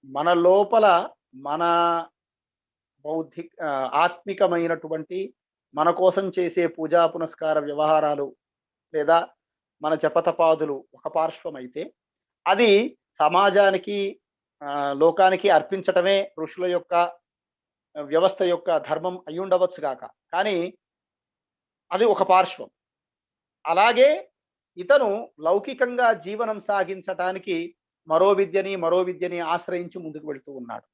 మన లోపల మన ఆత్మికమైనటువంటి మన కోసం చేసే పూజా పునస్కార వ్యవహారాలు లేదా మన జపతపాదులు ఒక పార్శ్వం అయితే, అది సమాజానికి లోకానికి అర్పించటమే ఋషుల యొక్క వ్యవస్థ యొక్క ధర్మం అయ్యుండవచ్చు గాక. కానీ అది ఒక పార్శ్వం. అలాగే ఇతను లౌకికంగా జీవనం సాగించటానికి మరో విద్యని ఆశ్రయించి ముందుకు వెళ్తూ ఉన్నాడు.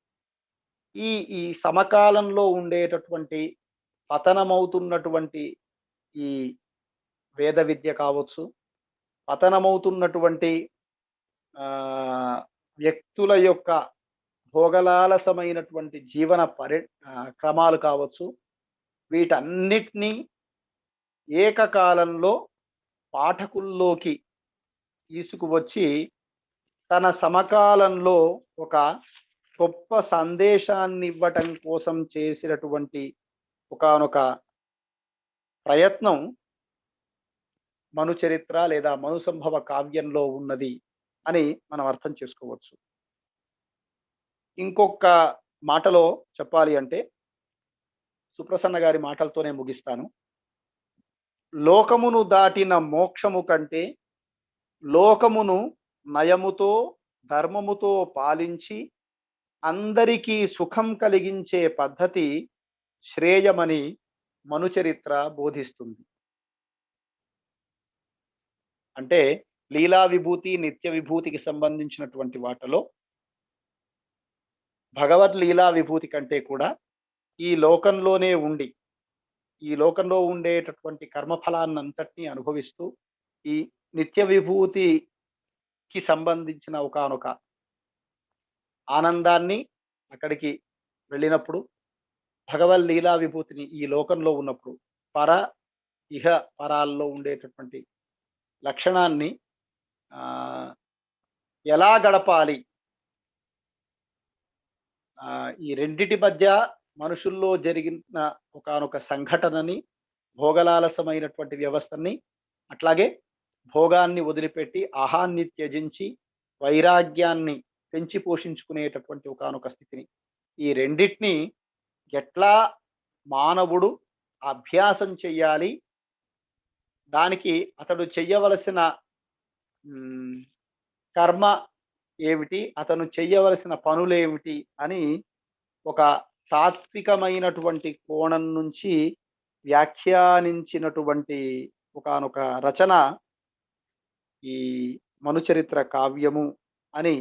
ఈ ఈ సమకాలంలో ఉండేటటువంటి పతనమవుతున్నటువంటి ఈ వేద విద్య కావచ్చు, పతనమవుతున్నటువంటి వ్యక్తుల యొక్క భోగలాలసమైనటువంటి జీవన క్రమాలు కావచ్చు, వీటన్నిటినీ ఏకకాలంలో పాఠకుల్లోకి తీసుకువచ్చి తన సమకాలంలో ఒక గొప్ప సందేశాన్ని ఇవ్వటం కోసం చేసినటువంటి ఒకానొక ప్రయత్నం మనుచరిత్ర లేదా మనుసంభవ కావ్యంలో ఉన్నది అని మనం అర్థం చేసుకోవచ్చు. ఇంకొక మాటలో చెప్పాలి అంటే, సుప్రసన్న గారి మాటలతోనే ముగిస్తాను. లోకమును దాటిన మోక్షము కంటే లోకమును నయముతో ధర్మముతో పాలించి అందరికీ సుఖం కలిగించే పద్ధతి శ్రేయమని మనుచరిత్ర బోధిస్తుంది. అంటే లీలా విభూతి, నిత్య విభూతికి సంబంధించినటువంటి వాటిలో భగవద్ లీలా విభూతి కంటే కూడా ఈ లోకంలోనే ఉండి, ఈ లోకంలో ఉండేటటువంటి కర్మఫలాన్నంతటినీ అనుభవిస్తూ ఈ నిత్య విభూతికి సంబంధించిన ఒకానొక ఆనందాన్ని అక్కడికి వెళ్ళినప్పుడు, భగవద్ లీలా విభూతిని ఈ లోకంలో ఉన్నప్పుడు పర ఇహ పరాల్లో ఉండేటటువంటి లక్షణాన్ని ఎలా గడపాలి, ఈ రెండిటి మధ్య మనుషుల్లో జరిగిన ఒకానొక సంఘటనని, భోగలాలసమైనటువంటి వ్యవస్థని, అట్లాగే భోగాన్ని వదిలిపెట్టి ఆహాన్ని త్యజించి వైరాగ్యాన్ని పెంచి పోషించుకునేటటువంటి ఒకానొక స్థితిని, ఈ రెండిటిని ఎట్లా మానవుడు అభ్యాసం చెయ్యాలి, దానికి అతడు చెయ్యవలసిన కర్మ ఏమిటి, అతను చెయ్యవలసిన పనులేమిటి అని ఒక తాత్వికమైనటువంటి కోణం నుంచి వ్యాఖ్యానించినటువంటి ఒకానొక రచన ఈ మనుచరిత్ర కావ్యము అని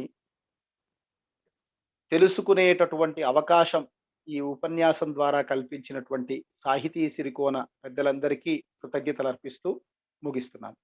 తెలుసుకునేటటువంటి అవకాశం ఈ ఉపన్యాసం ద్వారా కల్పించినటువంటి సాహితీ సిరికోన పెద్దలందరికీ కృతజ్ఞతలు అర్పిస్తూ ముగిస్తున్నాను.